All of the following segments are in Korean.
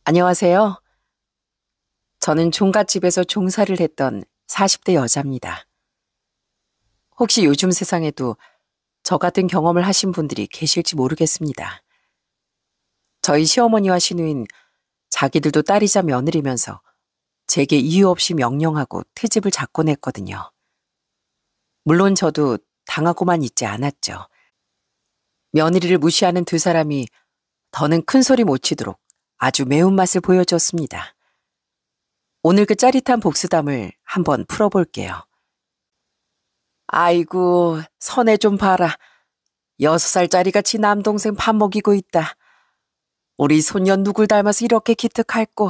안녕하세요. 저는 종갓집에서 종사를 했던 40대 여자입니다. 혹시 요즘 세상에도 저 같은 경험을 하신 분들이 계실지 모르겠습니다. 저희 시어머니와 시누인 자기들도 딸이자 며느리면서 제게 이유 없이 명령하고 트집을 잡곤 했거든요. 물론 저도 당하고만 있지 않았죠. 며느리를 무시하는 두 사람이 더는 큰 소리 못 치도록 아주 매운맛을 보여줬습니다. 오늘 그 짜릿한 복수담을 한번 풀어볼게요. 아이고, 선애 좀 봐라. 6살짜리가 지 남동생 밥 먹이고 있다. 우리 손녀 누굴 닮아서 이렇게 기특할꼬.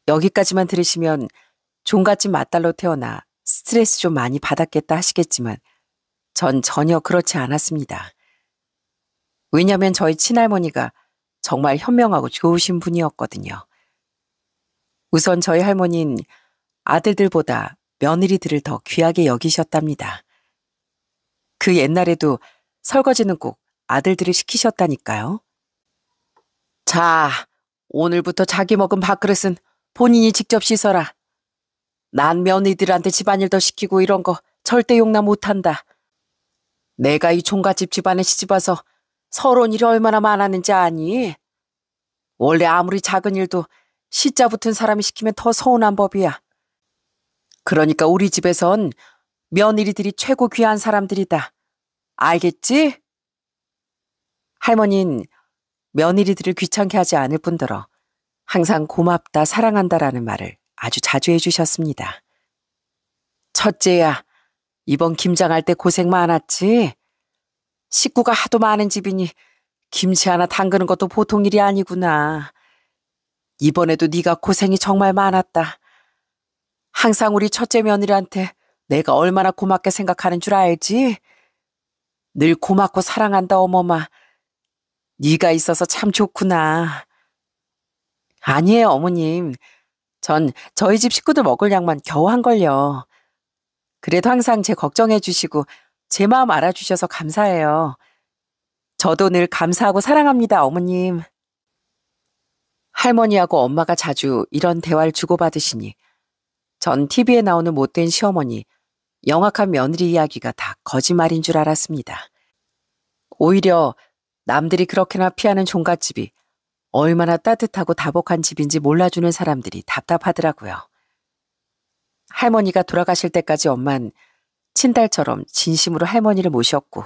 여기까지만 들으시면 종갓집 맏딸로 태어나 스트레스 좀 많이 받았겠다 하시겠지만 전 전혀 그렇지 않았습니다. 왜냐면 저희 친할머니가 정말 현명하고 좋으신 분이었거든요. 우선 저희 할머니는 아들들보다 며느리들을 더 귀하게 여기셨답니다. 그 옛날에도 설거지는 꼭 아들들을 시키셨다니까요. 자, 오늘부터 자기 먹은 밥그릇은 본인이 직접 씻어라. 난 며느리들한테 집안일 더 시키고 이런 거 절대 용납 못한다. 내가 이 종갓집 집안에 시집와서 서러운 일이 얼마나 많았는지 아니? 원래 아무리 작은 일도 시자 붙은 사람이 시키면 더 서운한 법이야. 그러니까 우리 집에선 며느리들이 최고 귀한 사람들이다. 알겠지? 할머니는 며느리들을 귀찮게 하지 않을 뿐더러 항상 고맙다, 사랑한다라는 말을 아주 자주 해주셨습니다. 첫째야, 이번 김장할 때 고생 많았지? 식구가 하도 많은 집이니 김치 하나 담그는 것도 보통 일이 아니구나. 이번에도 네가 고생이 정말 많았다. 항상 우리 첫째 며느리한테 내가 얼마나 고맙게 생각하는 줄 알지? 늘 고맙고 사랑한다 어머마. 네가 있어서 참 좋구나. 아니에요 어머님. 전 저희 집 식구들 먹을 양만 겨우 한걸요. 그래도 항상 제 걱정해 주시고 제 마음 알아주셔서 감사해요. 저도 늘 감사하고 사랑합니다 어머님. 할머니하고 엄마가 자주 이런 대화를 주고받으시니 전 TV에 나오는 못된 시어머니, 영악한 며느리 이야기가 다 거짓말인 줄 알았습니다. 오히려 남들이 그렇게나 피하는 종갓집이 얼마나 따뜻하고 다복한 집인지 몰라주는 사람들이 답답하더라고요. 할머니가 돌아가실 때까지 엄만 친딸처럼 진심으로 할머니를 모셨고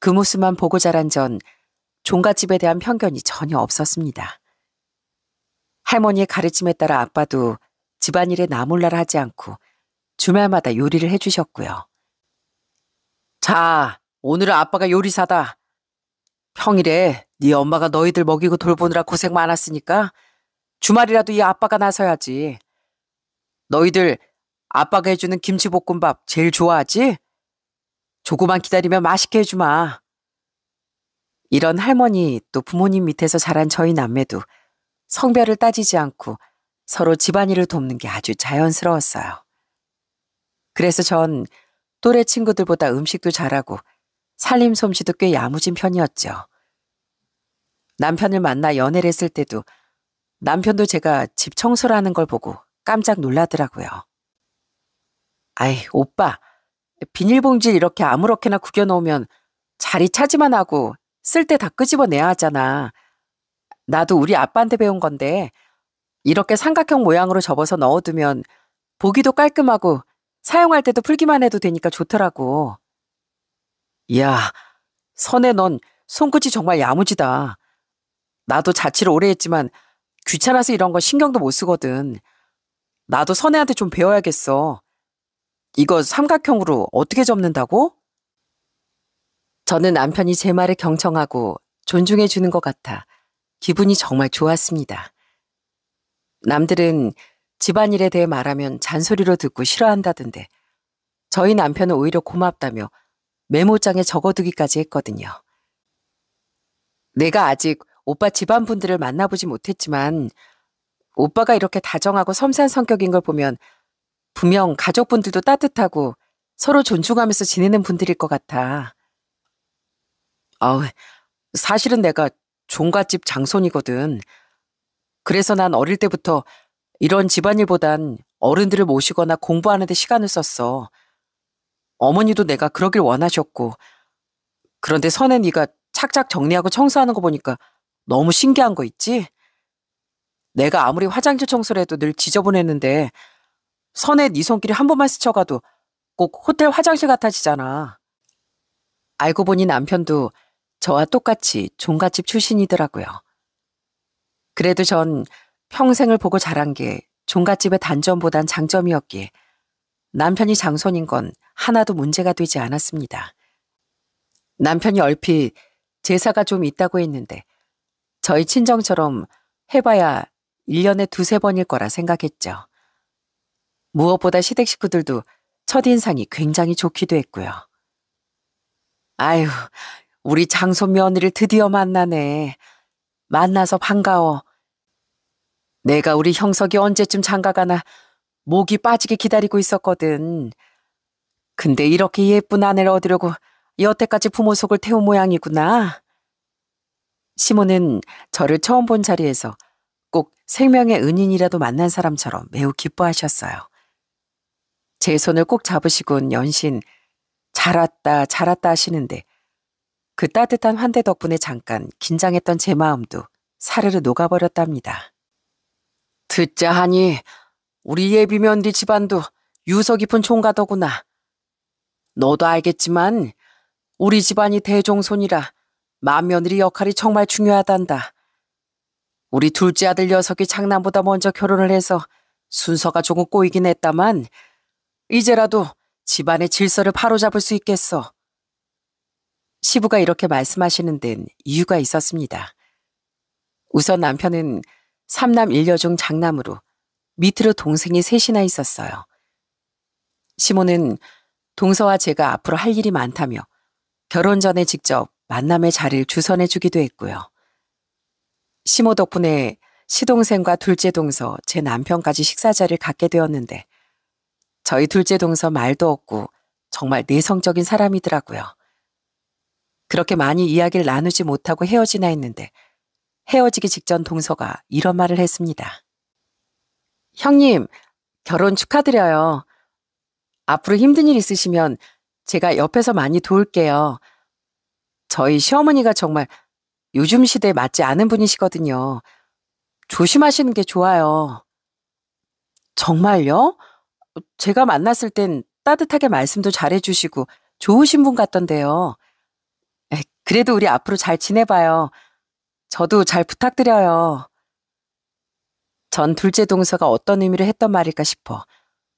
그 모습만 보고 자란 전 종갓집에 대한 편견이 전혀 없었습니다. 할머니의 가르침에 따라 아빠도 집안일에 나몰라라 하지 않고 주말마다 요리를 해주셨고요. 자, 오늘은 아빠가 요리사다. 평일에 네 엄마가 너희들 먹이고 돌보느라 고생 많았으니까 주말이라도 이 아빠가 나서야지. 너희들 아빠가 해주는 김치볶음밥 제일 좋아하지? 조금만 기다리면 맛있게 해주마. 이런 할머니 또 부모님 밑에서 자란 저희 남매도 성별을 따지지 않고 서로 집안일을 돕는 게 아주 자연스러웠어요. 그래서 전 또래 친구들보다 음식도 잘하고 살림 솜씨도 꽤 야무진 편이었죠. 남편을 만나 연애를 했을 때도 남편도 제가 집 청소를 하는 걸 보고 깜짝 놀라더라고요. 아이, 오빠, 비닐봉지를 이렇게 아무렇게나 구겨놓으면 자리 차지만 하고 쓸 때 다 끄집어내야 하잖아. 나도 우리 아빠한테 배운 건데 이렇게 삼각형 모양으로 접어서 넣어두면 보기도 깔끔하고 사용할 때도 풀기만 해도 되니까 좋더라고. 이야, 선혜 넌 손끝이 정말 야무지다. 나도 자취를 오래 했지만 귀찮아서 이런 거 신경도 못 쓰거든. 나도 선혜한테 좀 배워야겠어. 이거 삼각형으로 어떻게 접는다고? 저는 남편이 제 말을 경청하고 존중해 주는 것 같아 기분이 정말 좋았습니다. 남들은 집안일에 대해 말하면 잔소리로 듣고 싫어한다던데 저희 남편은 오히려 고맙다며 메모장에 적어두기까지 했거든요. 내가 아직 오빠 집안분들을 만나보지 못했지만 오빠가 이렇게 다정하고 섬세한 성격인 걸 보면 분명 가족분들도 따뜻하고 서로 존중하면서 지내는 분들일 것 같아. 사실은 내가 종갓집 장손이거든. 그래서 난 어릴 때부터 이런 집안일보단 어른들을 모시거나 공부하는 데 시간을 썼어. 어머니도 내가 그러길 원하셨고. 그런데 선에 네가 착착 정리하고 청소하는 거 보니까 너무 신기한 거 있지? 내가 아무리 화장실 청소를 해도 늘 지저분했는데 선에 네 손길이 한 번만 스쳐가도 꼭 호텔 화장실 같아지잖아. 알고 보니 남편도 저와 똑같이 종갓집 출신이더라고요. 그래도 전 평생을 보고 자란 게 종갓집의 단점보단 장점이었기에 남편이 장손인 건 하나도 문제가 되지 않았습니다. 남편이 얼핏 제사가 좀 있다고 했는데 저희 친정처럼 해봐야 1년에 두세 번일 거라 생각했죠. 무엇보다 시댁 식구들도 첫인상이 굉장히 좋기도 했고요. 아유, 우리 장손 며느리를 드디어 만나네. 만나서 반가워. 내가 우리 형석이 언제쯤 장가가나 목이 빠지게 기다리고 있었거든. 근데 이렇게 예쁜 아내를 얻으려고 여태까지 부모 속을 태운 모양이구나. 시모는 저를 처음 본 자리에서 꼭 생명의 은인이라도 만난 사람처럼 매우 기뻐하셨어요. 제 손을 꼭 잡으시곤 연신 잘 왔다 잘 왔다 하시는데 그 따뜻한 환대 덕분에 잠깐 긴장했던 제 마음도 사르르 녹아버렸답니다. 듣자 하니 우리 예비 며느리 집안도 유서 깊은 총가더구나. 너도 알겠지만 우리 집안이 대종손이라 맏며느리 역할이 정말 중요하단다. 우리 둘째 아들 녀석이 장남보다 먼저 결혼을 해서 순서가 조금 꼬이긴 했다만 이제라도 집안의 질서를 바로잡을 수 있겠어. 시부가 이렇게 말씀하시는 데는 이유가 있었습니다. 우선 남편은 3남 1녀 중 장남으로 밑으로 동생이 셋이나 있었어요. 시모는 동서와 제가 앞으로 할 일이 많다며 결혼 전에 직접 만남의 자리를 주선해 주기도 했고요. 시모 덕분에 시동생과 둘째 동서, 제 남편까지 식사 자리를 갖게 되었는데 저희 둘째 동서 말도 없고 정말 내성적인 사람이더라고요. 그렇게 많이 이야기를 나누지 못하고 헤어지나 했는데 헤어지기 직전 동서가 이런 말을 했습니다. 형님, 결혼 축하드려요. 앞으로 힘든 일 있으시면 제가 옆에서 많이 도울게요. 저희 시어머니가 정말 요즘 시대에 맞지 않은 분이시거든요. 조심하시는 게 좋아요. 정말요? 제가 만났을 땐 따뜻하게 말씀도 잘해주시고 좋으신 분 같던데요. 그래도 우리 앞으로 잘 지내봐요. 저도 잘 부탁드려요. 전 둘째 동서가 어떤 의미로 했던 말일까 싶어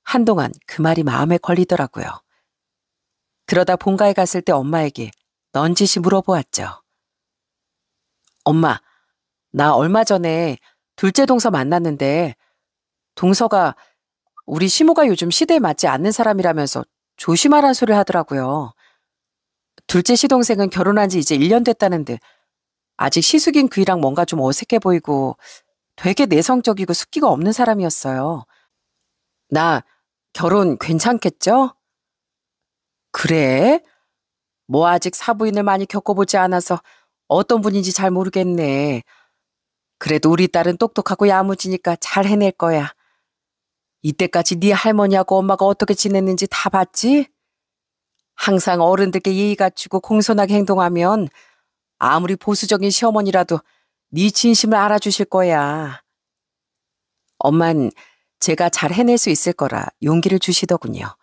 한동안 그 말이 마음에 걸리더라고요. 그러다 본가에 갔을 때 엄마에게 넌지시 물어보았죠. 엄마, 나 얼마 전에 둘째 동서 만났는데 동서가 우리 시모가 요즘 시대에 맞지 않는 사람이라면서 조심하란 소리를 하더라고요. 둘째 시동생은 결혼한 지 이제 1년 됐다는데 아직 시숙인 그이랑 뭔가 좀 어색해 보이고 되게 내성적이고 숫기가 없는 사람이었어요. 나 결혼 괜찮겠죠? 그래? 뭐 아직 사부인을 많이 겪어보지 않아서 어떤 분인지 잘 모르겠네. 그래도 우리 딸은 똑똑하고 야무지니까 잘 해낼 거야. 이때까지 네 할머니하고 엄마가 어떻게 지냈는지 다 봤지? 항상 어른들께 예의 갖추고 공손하게 행동하면 아무리 보수적인 시어머니라도 네 진심을 알아주실 거야. 엄만 제가 잘 해낼 수 있을 거라 용기를 주시더군요.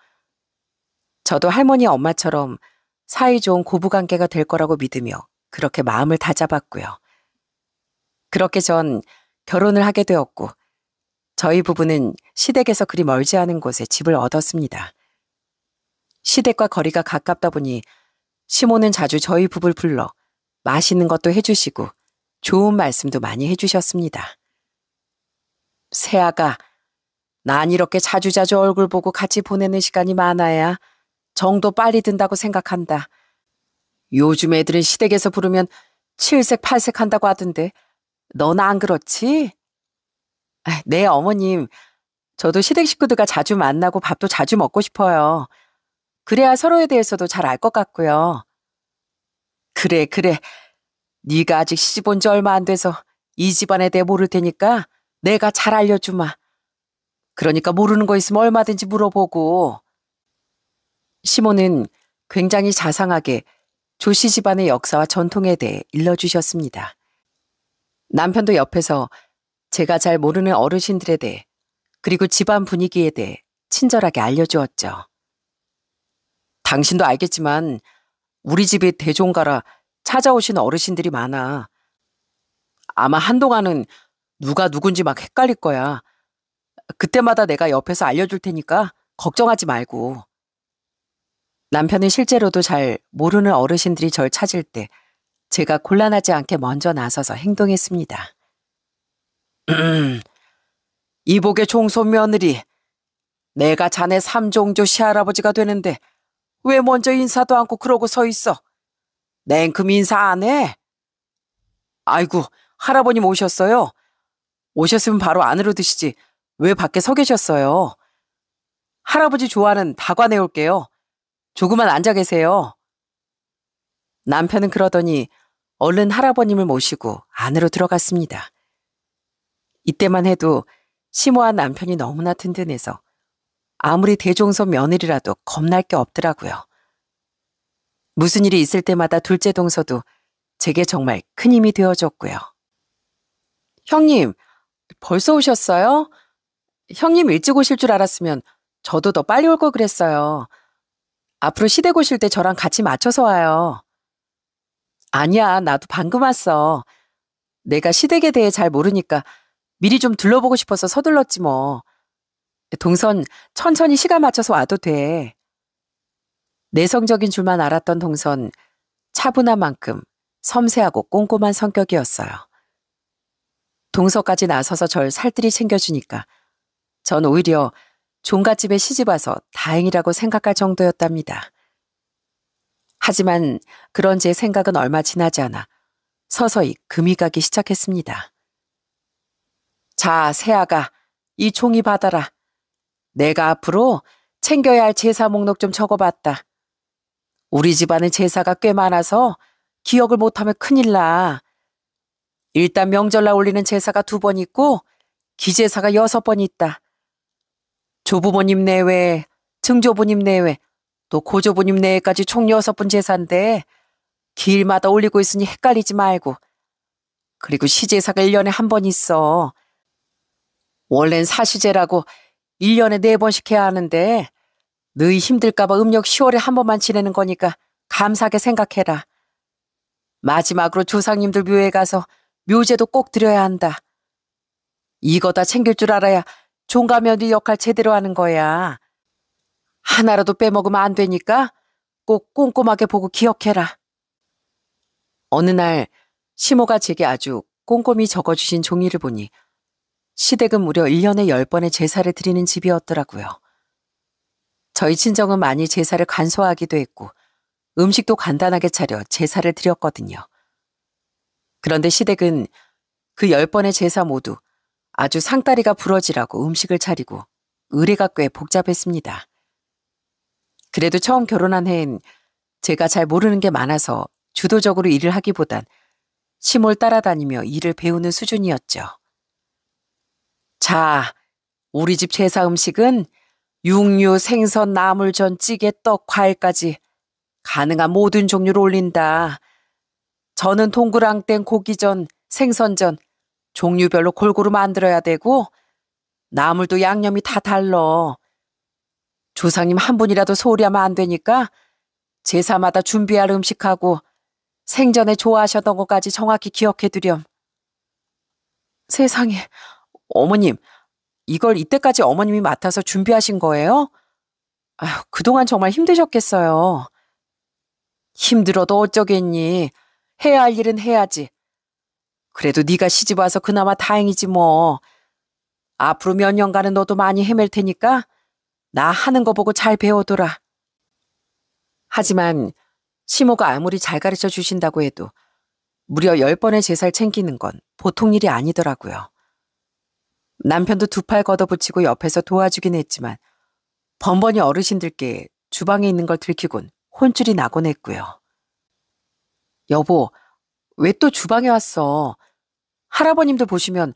저도 할머니 엄마처럼 사이좋은 고부관계가 될 거라고 믿으며 그렇게 마음을 다잡았고요. 그렇게 전 결혼을 하게 되었고 저희 부부는 시댁에서 그리 멀지 않은 곳에 집을 얻었습니다. 시댁과 거리가 가깝다 보니 시모는 자주 저희 부부를 불러 맛있는 것도 해주시고 좋은 말씀도 많이 해주셨습니다. 새아가, 난 이렇게 자주자주 얼굴 보고 같이 보내는 시간이 많아야 정도 빨리 든다고 생각한다. 요즘 애들은 시댁에서 부르면 칠색 팔색 한다고 하던데 넌 안 그렇지? 네, 어머님. 저도 시댁 식구들과 자주 만나고 밥도 자주 먹고 싶어요. 그래야 서로에 대해서도 잘 알 것 같고요. 그래. 네가 아직 시집 온 지 얼마 안 돼서 이 집안에 대해 모를 테니까 내가 잘 알려주마. 그러니까 모르는 거 있으면 얼마든지 물어보고. 시모는 굉장히 자상하게 조씨 집안의 역사와 전통에 대해 일러주셨습니다. 남편도 옆에서 제가 잘 모르는 어르신들에 대해 그리고 집안 분위기에 대해 친절하게 알려주었죠. 당신도 알겠지만 우리 집이 대종가라 찾아오시는 어르신들이 많아. 아마 한동안은 누가 누군지 막 헷갈릴 거야. 그때마다 내가 옆에서 알려줄 테니까 걱정하지 말고. 남편은 실제로도 잘 모르는 어르신들이 절 찾을 때 제가 곤란하지 않게 먼저 나서서 행동했습니다. 이복의 종손 며느리, 내가 자네 삼종조 시할아버지가 되는데 왜 먼저 인사도 않고 그러고 서 있어? 냉큼 인사 안 해? 아이고, 할아버님 오셨어요? 오셨으면 바로 안으로 드시지. 왜 밖에 서 계셨어요? 할아버지 좋아하는 다과 내올게요. 조금만 앉아 계세요. 남편은 그러더니 얼른 할아버님을 모시고 안으로 들어갔습니다. 이때만 해도 심오한 남편이 너무나 든든해서 아무리 대종손 며느리라도 겁날 게 없더라고요. 무슨 일이 있을 때마다 둘째 동서도 제게 정말 큰 힘이 되어줬고요. 형님, 벌써 오셨어요? 형님 일찍 오실 줄 알았으면 저도 더 빨리 올 걸 그랬어요. 앞으로 시댁 오실 때 저랑 같이 맞춰서 와요. 아니야, 나도 방금 왔어. 내가 시댁에 대해 잘 모르니까 미리 좀 둘러보고 싶어서 서둘렀지 뭐. 동선 천천히 시간 맞춰서 와도 돼. 내성적인 줄만 알았던 동선, 차분한 만큼 섬세하고 꼼꼼한 성격이었어요. 동서까지 나서서 절 살뜰히 챙겨주니까 전 오히려 종갓집에 시집와서 다행이라고 생각할 정도였답니다. 하지만 그런 제 생각은 얼마 지나지 않아 서서히 금이 가기 시작했습니다. 자, 새아가 이 종이 받아라. 내가 앞으로 챙겨야 할 제사 목록 좀 적어봤다. 우리 집안은 제사가 꽤 많아서 기억을 못하면 큰일 나. 일단 명절날 올리는 제사가 2번 있고 기제사가 6번 있다. 조부모님 내외, 증조부님 내외, 또 고조부님 내외까지 총 6분 제사인데 길마다 올리고 있으니 헷갈리지 말고. 그리고 시제사가 1년에 1번 있어. 원래는 사시제라고 1년에 4번씩 해야 하는데 너희 힘들까봐 음력 10월에 1번만 지내는 거니까 감사하게 생각해라. 마지막으로 조상님들 묘에 가서 묘제도 꼭 드려야 한다. 이거 다 챙길 줄 알아야 종가며느리 역할 제대로 하는 거야. 하나라도 빼먹으면 안 되니까 꼭 꼼꼼하게 보고 기억해라. 어느 날 시모가 제게 아주 꼼꼼히 적어주신 종이를 보니 시댁은 무려 1년에 10번의 제사를 드리는 집이었더라고요. 저희 친정은 많이 제사를 간소화하기도 했고 음식도 간단하게 차려 제사를 드렸거든요. 그런데 시댁은 그 10번의 제사 모두 아주 상다리가 부러지라고 음식을 차리고 의례가 꽤 복잡했습니다. 그래도 처음 결혼한 해엔 제가 잘 모르는 게 많아서 주도적으로 일을 하기보단 시몰 따라다니며 일을 배우는 수준이었죠. 자, 우리 집 제사 음식은 육류, 생선, 나물전, 찌개, 떡, 과일까지 가능한 모든 종류를 올린다. 저는 동그랑땡, 고기전, 생선전, 종류별로 골고루 만들어야 되고 나물도 양념이 다 달러. 조상님 한 분이라도 소홀히 하면 안 되니까 제사마다 준비할 음식하고 생전에 좋아하셨던 것까지 정확히 기억해두렴. 세상에, 어머님, 이걸 이때까지 어머님이 맡아서 준비하신 거예요? 아휴, 그동안 정말 힘드셨겠어요. 힘들어도 어쩌겠니. 해야 할 일은 해야지. 그래도 네가 시집와서 그나마 다행이지 뭐. 앞으로 몇 년간은 너도 많이 헤맬 테니까 나 하는 거 보고 잘 배워둬라. 하지만 시모가 아무리 잘 가르쳐 주신다고 해도 무려 10번의 제사를 챙기는 건 보통 일이 아니더라고요. 남편도 2팔 걷어붙이고 옆에서 도와주긴 했지만 번번이 어르신들께 주방에 있는 걸 들키곤 혼쭐이 나곤 했고요. 여보, 왜 또 주방에 왔어? 할아버님들 보시면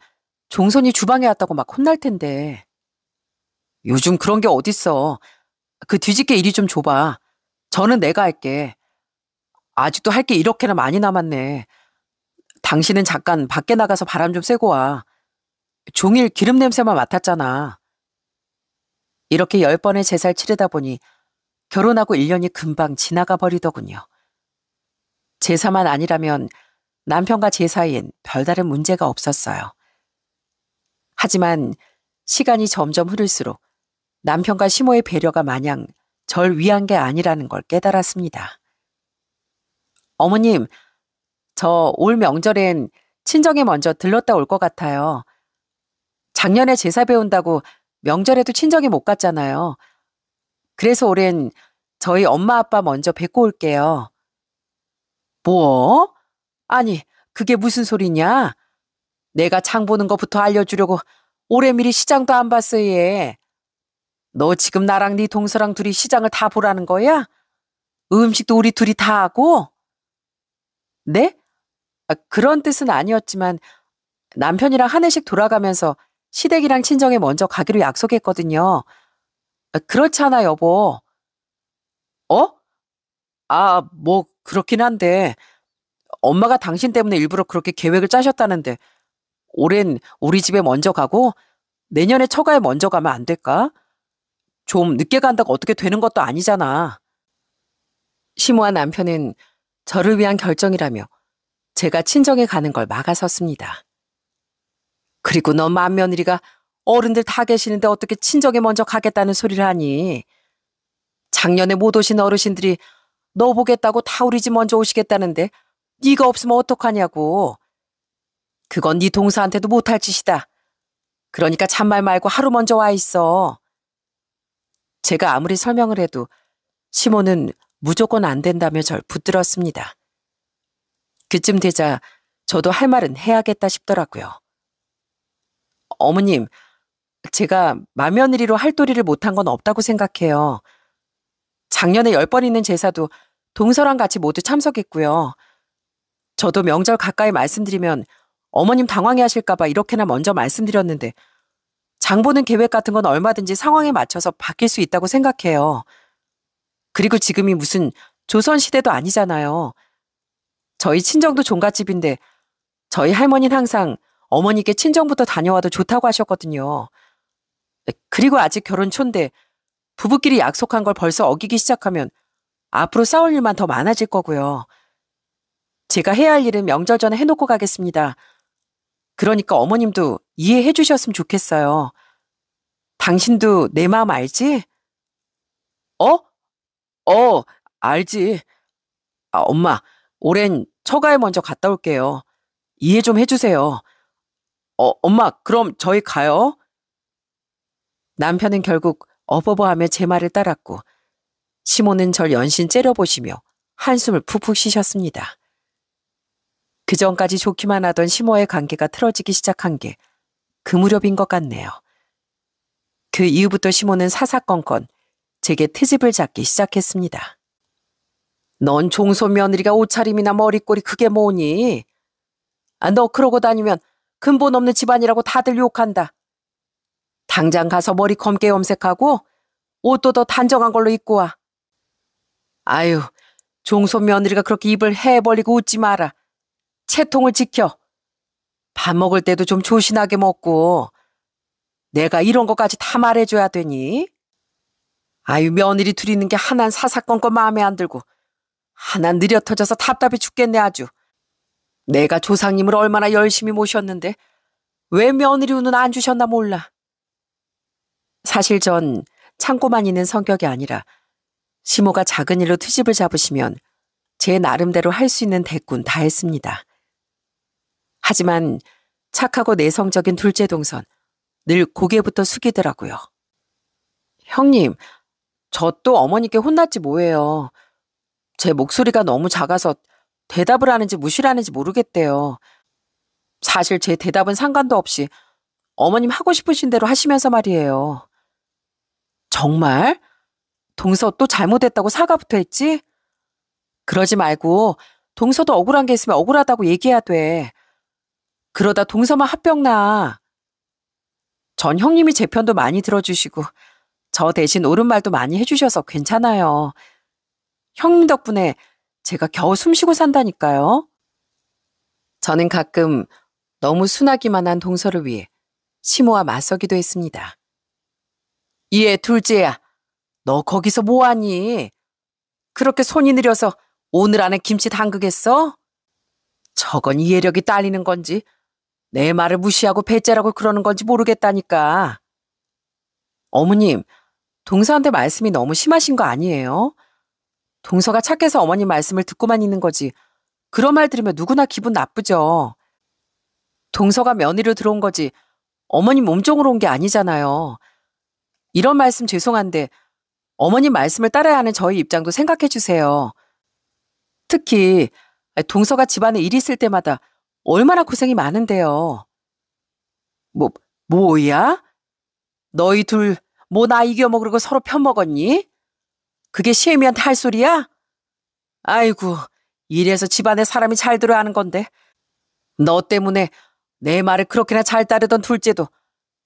종손이 주방에 왔다고 막 혼날 텐데. 요즘 그런 게 어딨어. 그 뒤집개 이리 좀 줘봐. 저는 내가 할게. 아직도 할 게 이렇게나 많이 남았네. 당신은 잠깐 밖에 나가서 바람 좀 쐬고 와. 종일 기름 냄새만 맡았잖아. 이렇게 10번의 제사를 치르다 보니 결혼하고 1년이 금방 지나가 버리더군요. 제사만 아니라면 남편과 제 사이엔 별다른 문제가 없었어요. 하지만 시간이 점점 흐를수록 남편과 시모의 배려가 마냥 절 위한 게 아니라는 걸 깨달았습니다. 어머님, 저 올 명절엔 친정에 먼저 들렀다 올 것 같아요. 작년에 제사 배운다고 명절에도 친정에 못 갔잖아요. 그래서 올해는 저희 엄마 아빠 먼저 뵙고 올게요. 뭐? 아니, 그게 무슨 소리냐? 내가 장 보는 것부터 알려주려고 올해 미리 시장도 안 봤어, 얘. 너 지금 나랑 네 동서랑 둘이 시장을 다 보라는 거야? 음식도 우리 둘이 다 하고? 네? 그런 뜻은 아니었지만 남편이랑 한 해씩 돌아가면서 시댁이랑 친정에 먼저 가기로 약속했거든요. 그렇잖아, 여보. 어? 뭐 그렇긴 한데 엄마가 당신 때문에 일부러 그렇게 계획을 짜셨다는데 올해는 우리 집에 먼저 가고 내년에 처가에 먼저 가면 안 될까? 좀 늦게 간다고 어떻게 되는 것도 아니잖아. 시모와 남편은 저를 위한 결정이라며 제가 친정에 가는 걸 막아섰습니다. 그리고 너 맏며느리가 어른들 다 계시는데 어떻게 친정에 먼저 가겠다는 소리를 하니? 작년에 못 오신 어르신들이 너 보겠다고 다 우리 집 먼저 오시겠다는데 네가 없으면 어떡하냐고. 그건 네 동서한테도 못할 짓이다. 그러니까 잔말 말고 하루 먼저 와 있어. 제가 아무리 설명을 해도 시모는 무조건 안 된다며 절 붙들었습니다. 그쯤 되자 저도 할 말은 해야겠다 싶더라고요. 어머님, 제가 맏며느리로 할 도리를 못한 건 없다고 생각해요. 작년에 10번 있는 제사도 동서랑 같이 모두 참석했고요. 저도 명절 가까이 말씀드리면 어머님 당황해 하실까봐 이렇게나 먼저 말씀드렸는데 장 보는 계획 같은 건 얼마든지 상황에 맞춰서 바뀔 수 있다고 생각해요. 그리고 지금이 무슨 조선시대도 아니잖아요. 저희 친정도 종갓집인데 저희 할머니는 항상 어머니께 친정부터 다녀와도 좋다고 하셨거든요. 그리고 아직 결혼 초인데 부부끼리 약속한 걸 벌써 어기기 시작하면 앞으로 싸울 일만 더 많아질 거고요. 제가 해야 할 일은 명절 전에 해놓고 가겠습니다. 그러니까 어머님도 이해해 주셨으면 좋겠어요. 당신도 내 마음 알지? 어? 알지. 엄마, 올해는 처가에 먼저 갔다 올게요. 이해 좀 해주세요. 엄마, 그럼 저희 가요? 남편은 결국 어버버하며 제 말을 따랐고 시모는 절 연신 째려보시며 한숨을 푹푹 쉬셨습니다. 그전까지 좋기만 하던 시모와의 관계가 틀어지기 시작한 게 그 무렵인 것 같네요. 그 이후부터 시모는 사사건건 제게 트집을 잡기 시작했습니다. 넌 종손 며느리가 옷차림이나 머리꼴이 그게 뭐니? 너 그러고 다니면 근본 없는 집안이라고 다들 욕한다. 당장 가서 머리 검게 염색하고 옷도 더 단정한 걸로 입고 와. 아유, 종손 며느리가 그렇게 입을 해 벌리고 웃지 마라. 채통을 지켜. 밥 먹을 때도 좀 조신하게 먹고. 내가 이런 것까지 다 말해줘야 되니? 아유, 며느리 둘이 있는 게 하나는 사사건건 마음에 안 들고 하나는 느려 터져서 답답해 죽겠네 아주. 내가 조상님을 얼마나 열심히 모셨는데 왜 며느리 운은 안 주셨나 몰라. 사실 전 참고만 있는 성격이 아니라 시모가 작은 일로 트집을 잡으시면 제 나름대로 할 수 있는 대꾼 다 했습니다. 하지만 착하고 내성적인 둘째 동선 늘 고개부터 숙이더라고요. 형님, 저 또 어머니께 혼났지 뭐예요. 제 목소리가 너무 작아서 대답을 하는지 무시를 하는지 모르겠대요. 사실 제 대답은 상관도 없이 어머님 하고 싶으신 대로 하시면서 말이에요. 정말? 동서 또 잘못했다고 사과부터 했지? 그러지 말고 동서도 억울한 게 있으면 억울하다고 얘기해야 돼. 그러다 동서만 화병 나. 전 형님이 제 편도 많이 들어주시고 저 대신 옳은 말도 많이 해주셔서 괜찮아요. 형님 덕분에 제가 겨우 숨쉬고 산다니까요. 저는 가끔 너무 순하기만 한 동서를 위해 시모와 맞서기도 했습니다. 얘 둘째야, 너 거기서 뭐하니? 그렇게 손이 느려서 오늘 안에 김치 담그겠어? 저건 이해력이 딸리는 건지 내 말을 무시하고 배째라고 그러는 건지 모르겠다니까. 어머님, 동서한테 말씀이 너무 심하신 거 아니에요? 동서가 착해서 어머님 말씀을 듣고만 있는 거지. 그런 말 들으면 누구나 기분 나쁘죠. 동서가 며느리로 들어온 거지 어머님 몸종으로 온 게 아니잖아요. 이런 말씀 죄송한데 어머님 말씀을 따라야 하는 저희 입장도 생각해 주세요. 특히 동서가 집안에 일 있을 때마다 얼마나 고생이 많은데요. 뭐야? 너희 둘 뭐 나 이겨먹으려고 서로 편먹었니? 그게 시애미한테 할 소리야? 아이고, 이래서 집안에 사람이 잘 들어야 하는 건데 너 때문에 내 말을 그렇게나 잘 따르던 둘째도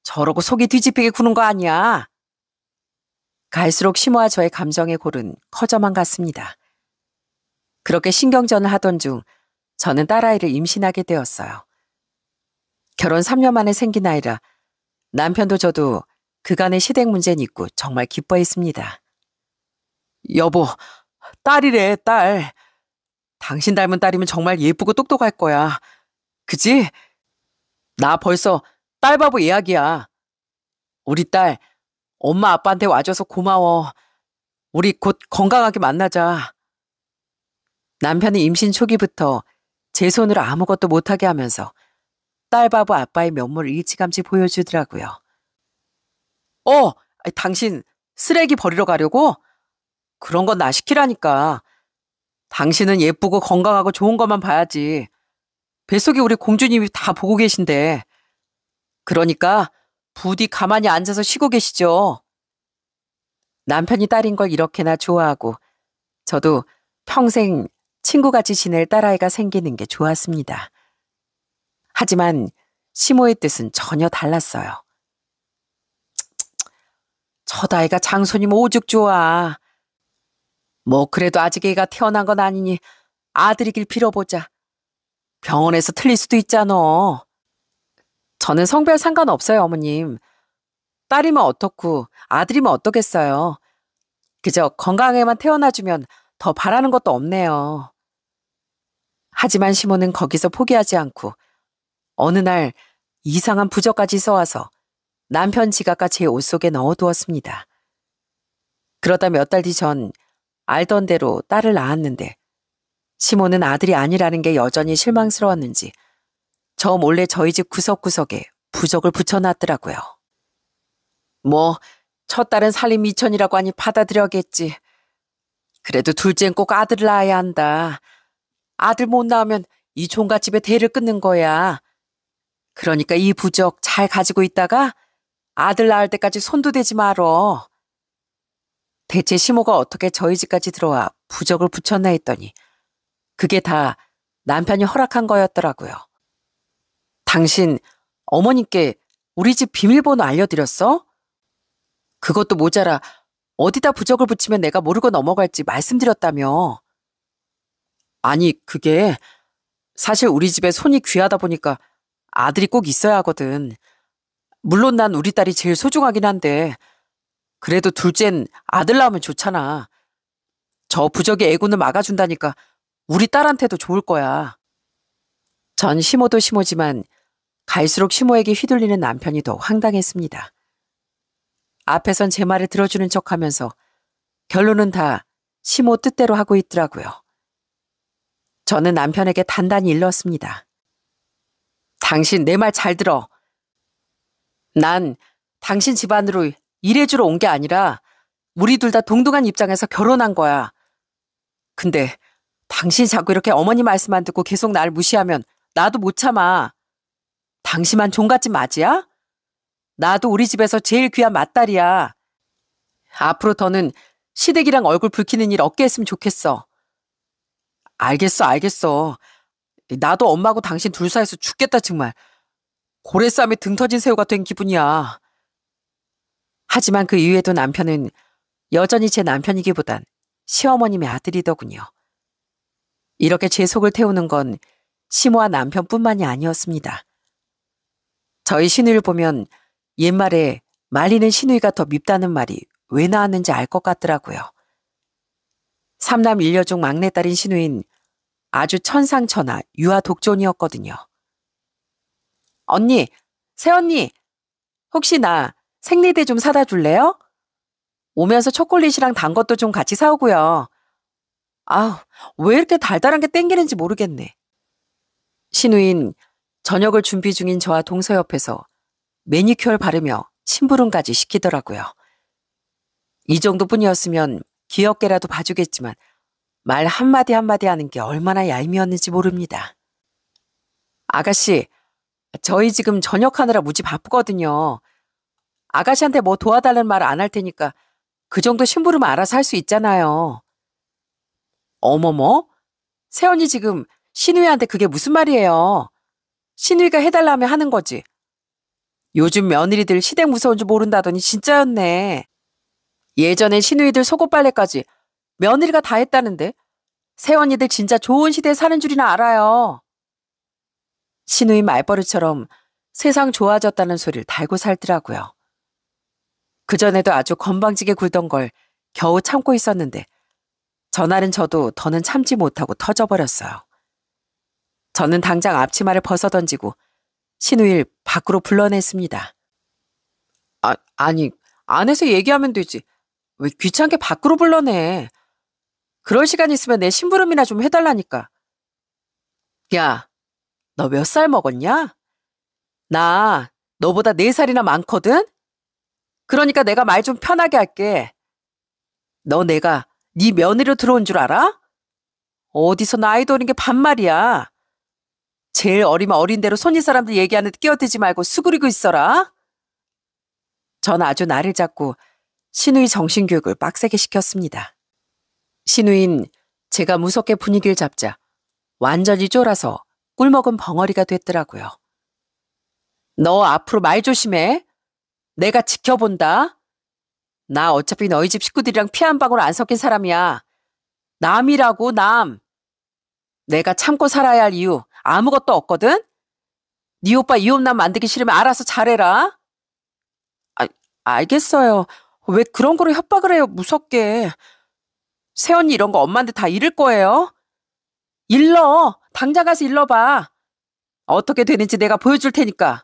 저러고 속이 뒤집히게 구는 거 아니야. 갈수록 시모와 저의 감정의 골은 커져만 갔습니다. 그렇게 신경전을 하던 중 저는 딸아이를 임신하게 되었어요. 결혼 3년 만에 생긴 아이라 남편도 저도 그간의 시댁 문제는 있고 정말 기뻐했습니다. 여보, 딸이래, 딸. 당신 닮은 딸이면 정말 예쁘고 똑똑할 거야. 그지? 나 벌써 딸바보 예약이야. 우리 딸 엄마 아빠한테 와줘서 고마워. 우리 곧 건강하게 만나자. 남편이 임신 초기부터 제 손으로 아무것도 못하게 하면서 딸바보 아빠의 면모를 일찌감치 보여주더라고요. 당신 쓰레기 버리러 가려고? 그런 건 나 시키라니까. 당신은 예쁘고 건강하고 좋은 것만 봐야지. 뱃속에 우리 공주님이 다 보고 계신데. 그러니까 부디 가만히 앉아서 쉬고 계시죠. 남편이 딸인 걸 이렇게나 좋아하고 저도 평생 친구같이 지낼 딸아이가 생기는 게 좋았습니다. 하지만 시모의 뜻은 전혀 달랐어요. 저 아이가 장손이면 오죽 좋아. 뭐 그래도 아직 애가 태어난 건 아니니 아들이길 빌어보자. 병원에서 틀릴 수도 있잖아. 저는 성별 상관없어요, 어머님. 딸이면 어떻고 아들이면 어떠겠어요. 그저 건강하게만 태어나주면 더 바라는 것도 없네요. 하지만 시모는 거기서 포기하지 않고 어느 날 이상한 부적까지 써와서 남편 지갑과 제 옷 속에 넣어두었습니다. 그러다 몇 달 뒤 전 알던 대로 딸을 낳았는데 시모는 아들이 아니라는 게 여전히 실망스러웠는지 저 몰래 저희 집 구석구석에 부적을 붙여놨더라고요. 뭐 첫 딸은 살림 미천이라고 하니 받아들여겠지. 그래도 둘째는 꼭 아들을 낳아야 한다. 아들 못 낳으면 이 종갓집의 대를 끊는 거야. 그러니까 이 부적 잘 가지고 있다가 아들 낳을 때까지 손도 대지 말어. 대체 시모가 어떻게 저희 집까지 들어와 부적을 붙였나 했더니 그게 다 남편이 허락한 거였더라고요. 당신 어머님께 우리 집 비밀번호 알려드렸어? 그것도 모자라 어디다 부적을 붙이면 내가 모르고 넘어갈지 말씀드렸다며. 아니 그게 사실 우리 집에 손이 귀하다 보니까 아들이 꼭 있어야 하거든. 물론 난 우리 딸이 제일 소중하긴 한데 그래도 둘째는 아들 낳으면 좋잖아. 저 부적의 애군을 막아준다니까 우리 딸한테도 좋을 거야. 전 시모도 시모지만 갈수록 시모에게 휘둘리는 남편이 더 황당했습니다. 앞에선 제 말을 들어주는 척하면서 결론은 다 시모 뜻대로 하고 있더라고요. 저는 남편에게 단단히 일렀습니다. 당신 내 말 잘 들어. 난 당신 집안으로 일해주러 온 게 아니라 우리 둘 다 동등한 입장에서 결혼한 거야. 근데 당신이 자꾸 이렇게 어머니 말씀 안 듣고 계속 날 무시하면 나도 못 참아. 당신만 종갓집 맞이야? 나도 우리 집에서 제일 귀한 맏딸이야. 앞으로 더는 시댁이랑 얼굴 붉히는 일 없게 했으면 좋겠어. 알겠어. 나도 엄마하고 당신 둘 사이에서 죽겠다 정말. 고래싸움에 등 터진 새우가 된 기분이야. 하지만 그 이후에도 남편은 여전히 제 남편이기보단 시어머님의 아들이더군요. 이렇게 제 속을 태우는 건 시모와 남편뿐만이 아니었습니다. 저희 시누이를 보면 옛말에 말리는 시누이가 더 밉다는 말이 왜 나왔는지 알 것 같더라고요. 삼남 일녀 중 막내딸인 시누이는 아주 천상천하 유아 독존이었거든요. 언니, 새언니, 혹시 나 생리대 좀 사다 줄래요? 오면서 초콜릿이랑 단 것도 좀 같이 사오고요. 아우, 왜 이렇게 달달한 게 땡기는지 모르겠네. 시누인 저녁을 준비 중인 저와 동서 옆에서 매니큐어를 바르며 심부름까지 시키더라고요. 이 정도뿐이었으면 귀엽게라도 봐주겠지만 말 한마디 한마디 하는 게 얼마나 얄미웠는지 모릅니다. 아가씨, 저희 지금 저녁하느라 무지 바쁘거든요. 아가씨한테 뭐 도와달라는 말 안 할 테니까 그 정도 심부름 알아서 할 수 있잖아요. 어머머? 새언니 지금 시누이한테 그게 무슨 말이에요? 시누이가 해달라면 하는 거지. 요즘 며느리들 시댁 무서운 줄 모른다더니 진짜였네. 예전에 시누이들 속옷 빨래까지 며느리가 다 했다는데 새언니들 진짜 좋은 시대에 사는 줄이나 알아요. 시누이 말버릇처럼 세상 좋아졌다는 소리를 달고 살더라고요. 그전에도 아주 건방지게 굴던 걸 겨우 참고 있었는데 전날은 저도 더는 참지 못하고 터져버렸어요. 저는 당장 앞치마를 벗어던지고 시누이를 밖으로 불러냈습니다. 아니, 안에서 얘기하면 되지. 왜 귀찮게 밖으로 불러내. 그럴 시간 있으면 내 심부름이나 좀 해달라니까. 야, 너 몇 살 먹었냐? 나 너보다 4살이나 많거든? 그러니까 내가 말 좀 편하게 할게. 너 내가 네 며느리로 들어온 줄 알아? 어디서 나이 도는 게 반말이야. 제일 어리면 어린 대로 손님 사람들 얘기하는데 끼어들지 말고 수그리고 있어라. 전 아주 나를 잡고 시누이 정신교육을 빡세게 시켰습니다. 시누인 제가 무섭게 분위기를 잡자 완전히 쫄아서 꿀먹은 벙어리가 됐더라고요. 너 앞으로 말 조심해. 내가 지켜본다. 나 어차피 너희 집 식구들이랑 피 한 방울 안 섞인 사람이야. 남이라고 남. 내가 참고 살아야 할 이유 아무것도 없거든? 네 오빠 이혼남 만들기 싫으면 알아서 잘해라. 알겠어요. 왜 그런 거로 협박을 해요, 무섭게. 새언니 이런 거 엄마한테 다 잃을 거예요. 일러. 당장 가서 일러봐. 어떻게 되는지 내가 보여줄 테니까.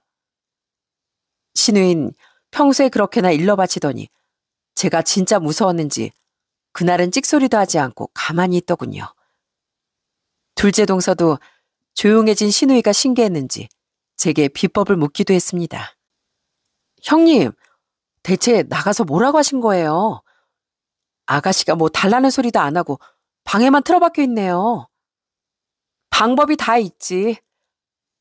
시누인 평소에 그렇게나 일러바치더니 제가 진짜 무서웠는지 그날은 찍소리도 하지 않고 가만히 있더군요. 둘째 동서도 조용해진 시누이가 신기했는지 제게 비법을 묻기도 했습니다. 형님, 대체 나가서 뭐라고 하신 거예요? 아가씨가 뭐 달라는 소리도 안 하고 방에만 틀어박혀 있네요. 방법이 다 있지.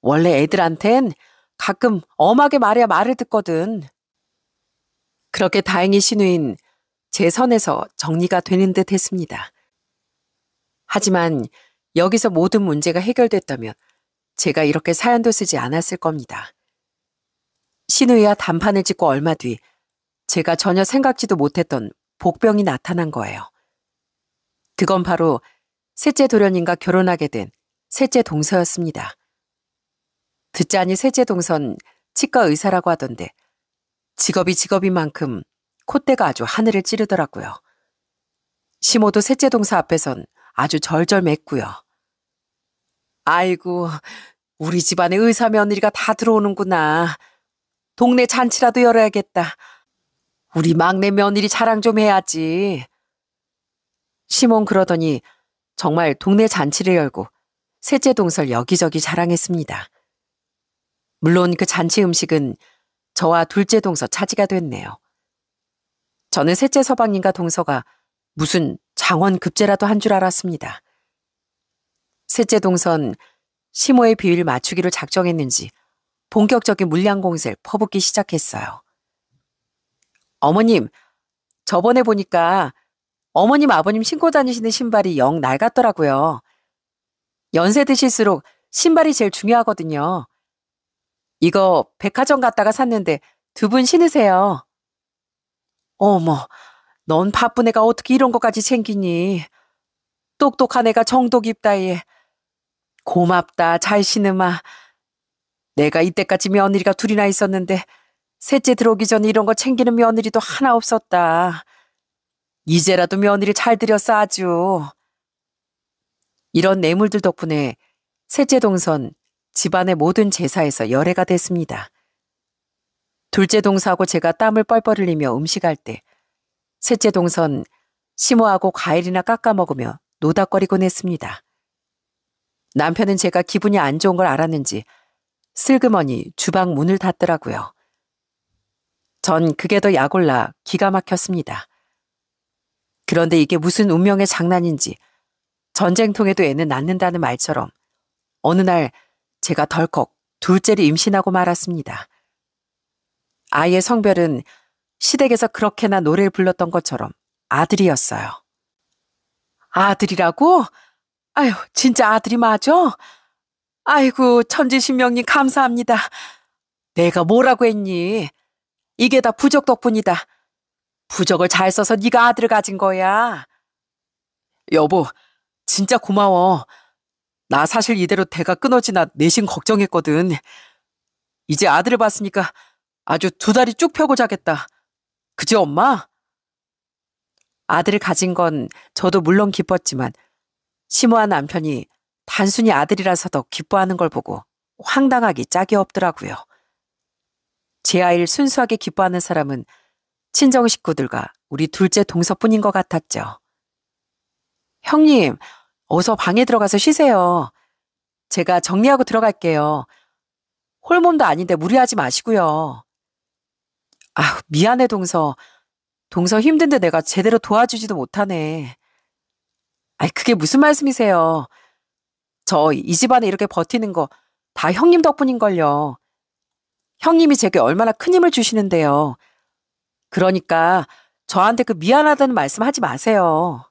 원래 애들한텐 가끔 엄하게 말해야 말을 듣거든. 그렇게 다행히 시누인 제 선에서 정리가 되는 듯 했습니다. 하지만 여기서 모든 문제가 해결됐다면 제가 이렇게 사연도 쓰지 않았을 겁니다. 시누이와 단판을 짓고 얼마 뒤 제가 전혀 생각지도 못했던 복병이 나타난 거예요. 그건 바로 셋째 도련님과 결혼하게 된 셋째 동서였습니다. 듣자니 셋째 동선 치과 의사라고 하던데 직업이 직업인 만큼 콧대가 아주 하늘을 찌르더라고요. 시모도 셋째 동서 앞에선 아주 절절맸고요. 아이고, 우리 집안에 의사 며느리가 다 들어오는구나. 동네 잔치라도 열어야겠다. 우리 막내 며느리 자랑 좀 해야지. 시몬 그러더니 정말 동네 잔치를 열고 셋째 동서를 여기저기 자랑했습니다. 물론 그 잔치 음식은 저와 둘째 동서 차지가 됐네요. 저는 셋째 서방님과 동서가 무슨 장원급제라도 한 줄 알았습니다. 셋째 동선 시모의 비위를 맞추기로 작정했는지 본격적인 물량 공세를 퍼붓기 시작했어요. 어머님, 저번에 보니까 어머님 아버님 신고 다니시는 신발이 영 낡았더라고요. 연세 드실수록 신발이 제일 중요하거든요. 이거 백화점 갔다가 샀는데 2분 신으세요. 어머, 넌 바쁜 애가 어떻게 이런 것까지 챙기니? 똑똑한 애가 정도 깊다예. 고맙다, 잘 신음아. 내가 이때까지 며느리가 둘이나 있었는데 셋째 들어오기 전에 이런 거 챙기는 며느리도 하나 없었다. 이제라도 며느리 잘 들였어 아주. 이런 뇌물들 덕분에 셋째 동선 집안의 모든 제사에서 열애가 됐습니다. 둘째 동서하고 제가 땀을 뻘뻘 흘리며 음식할 때 셋째 동선 시모하고 과일이나 깎아 먹으며 노닥거리곤 했습니다. 남편은 제가 기분이 안 좋은 걸 알았는지 슬그머니 주방 문을 닫더라고요. 전 그게 더 약올라 기가 막혔습니다. 그런데 이게 무슨 운명의 장난인지 전쟁통에도 애는 낳는다는 말처럼 어느 날 제가 덜컥 둘째를 임신하고 말았습니다. 아이의 성별은 시댁에서 그렇게나 노래를 불렀던 것처럼 아들이었어요. 아들이라고? 아유, 진짜 아들이 맞아? 아이고, 천지신명님 감사합니다. 내가 뭐라고 했니? 이게 다 부적 덕분이다. 부적을 잘 써서 네가 아들을 가진 거야. 여보, 진짜 고마워. 나 사실 이대로 대가 끊어지나 내심 걱정했거든. 이제 아들을 봤으니까 아주 두 다리 쭉 펴고 자겠다. 그지 엄마? 아들을 가진 건 저도 물론 기뻤지만 시모한 남편이 단순히 아들이라서 더 기뻐하는 걸 보고 황당하기 짝이 없더라고요. 제 아이를 순수하게 기뻐하는 사람은 친정 식구들과 우리 둘째 동서뿐인 것 같았죠. 형님, 어서 방에 들어가서 쉬세요. 제가 정리하고 들어갈게요. 홀몸도 아닌데 무리하지 마시고요. 아, 미안해 동서. 동서 힘든데 내가 제대로 도와주지도 못하네. 아이, 그게 무슨 말씀이세요. 저 이 집안에 이렇게 버티는 거 다 형님 덕분인걸요. 형님이 제게 얼마나 큰 힘을 주시는데요. 그러니까 저한테 그 미안하다는 말씀 하지 마세요.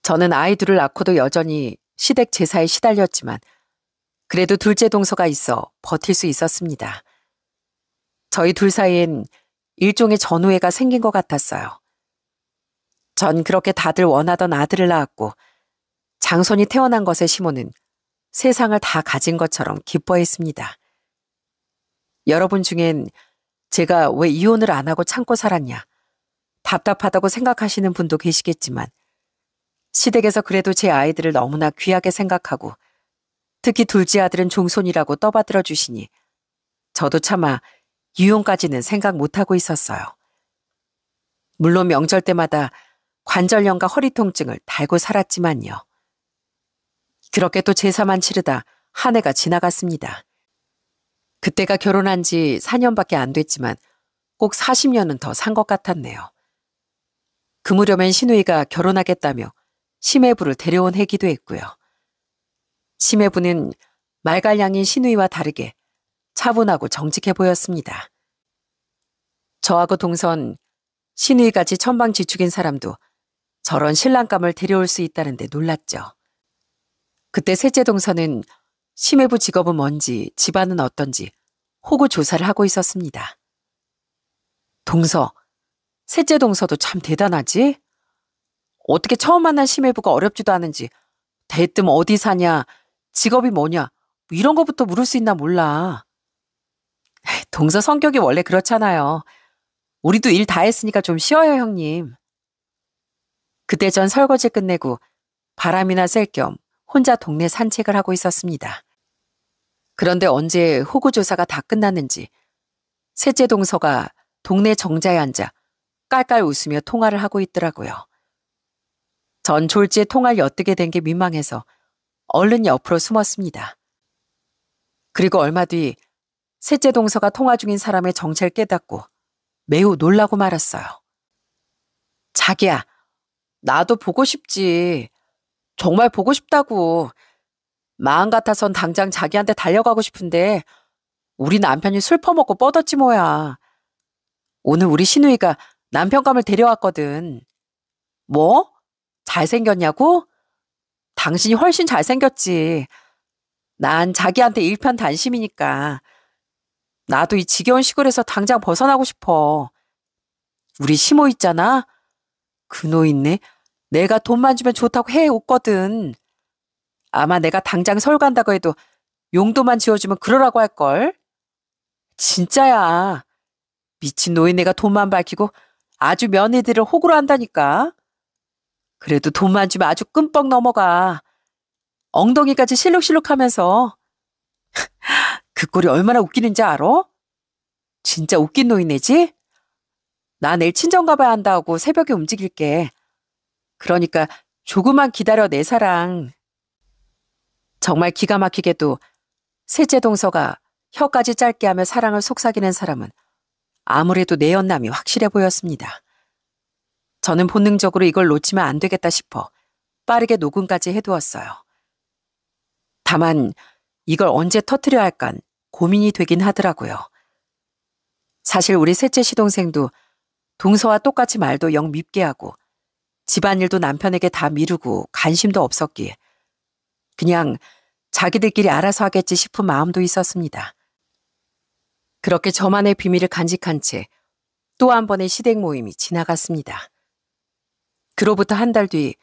저는 아이 둘을 낳고도 여전히 시댁 제사에 시달렸지만 그래도 둘째 동서가 있어 버틸 수 있었습니다. 저희 둘 사이엔 일종의 전우애가 생긴 것 같았어요. 전 그렇게 다들 원하던 아들을 낳았고 장손이 태어난 것에 시모는 세상을 다 가진 것처럼 기뻐했습니다. 여러분 중엔 제가 왜 이혼을 안 하고 참고 살았냐, 답답하다고 생각하시는 분도 계시겠지만 시댁에서 그래도 제 아이들을 너무나 귀하게 생각하고 특히 둘째 아들은 종손이라고 떠받들어 주시니 저도 차마 이혼까지는 생각 못하고 있었어요. 물론 명절 때마다 관절염과 허리 통증을 달고 살았지만요. 그렇게 또 제사만 치르다 한 해가 지나갔습니다. 그때가 결혼한 지 4년밖에 안 됐지만 꼭 40년은 더 산 것 같았네요. 그 무렵엔 시누이가 결혼하겠다며 심해부를 데려온 해기도 했고요. 심해부는 말갈량인 시누이와 다르게 차분하고 정직해 보였습니다. 저하고 동선 시누이같이 천방지축인 사람도 저런 신랑감을 데려올 수 있다는데 놀랐죠. 그때 셋째 동서는 심해부 직업은 뭔지 집안은 어떤지 호구 조사를 하고 있었습니다. 동서, 셋째 동서도 참 대단하지? 어떻게 처음 만난 심해부가 어렵지도 않은지 대뜸 어디 사냐, 직업이 뭐냐 이런 거부터 물을 수 있나 몰라. 동서 성격이 원래 그렇잖아요. 우리도 일 다 했으니까 좀 쉬어요 형님. 그때 전 설거지 끝내고 바람이나 쐴 겸 혼자 동네 산책을 하고 있었습니다. 그런데 언제 호구조사가 다 끝났는지 셋째 동서가 동네 정자에 앉아 깔깔 웃으며 통화를 하고 있더라고요. 전 졸지에 통화를 엿듣게 된 게 민망해서 얼른 옆으로 숨었습니다. 그리고 얼마 뒤 셋째 동서가 통화 중인 사람의 정체를 깨닫고 매우 놀라고 말았어요. 자기야, 나도 보고 싶지. 정말 보고 싶다고. 마음 같아선 당장 자기한테 달려가고 싶은데 우리 남편이 술 퍼먹고 뻗었지 뭐야. 오늘 우리 시누이가 남편감을 데려왔거든. 뭐? 잘생겼냐고? 당신이 훨씬 잘생겼지. 난 자기한테 일편단심이니까. 나도 이 지겨운 시골에서 당장 벗어나고 싶어. 우리 시모 있잖아. 그 노인네 내가 돈만 주면 좋다고 해오거든. 아마 내가 당장 서울 간다고 해도 용돈만 지어주면 그러라고 할걸. 진짜야. 미친 노인네가 돈만 밝히고 아주 며느리들을 호구로 한다니까. 그래도 돈만 주면 아주 끔뻑 넘어가. 엉덩이까지 실룩실룩하면서. 그 꼴이 얼마나 웃기는지 알아? 진짜 웃긴 노인네지? 나 내일 친정 가봐야 한다고 새벽에 움직일게. 그러니까 조금만 기다려 내 사랑. 정말 기가 막히게도 셋째 동서가 혀까지 짧게 하며 사랑을 속삭이는 사람은 아무래도 내 연남이 확실해 보였습니다. 저는 본능적으로 이걸 놓치면 안 되겠다 싶어 빠르게 녹음까지 해두었어요. 다만 이걸 언제 터뜨려야 할깐 고민이 되긴 하더라고요. 사실 우리 셋째 시동생도 동서와 똑같이 말도 영 밉게 하고 집안일도 남편에게 다 미루고 관심도 없었기에 그냥 자기들끼리 알아서 하겠지 싶은 마음도 있었습니다. 그렇게 저만의 비밀을 간직한 채 또 한 번의 시댁 모임이 지나갔습니다. 그로부터 한 달 뒤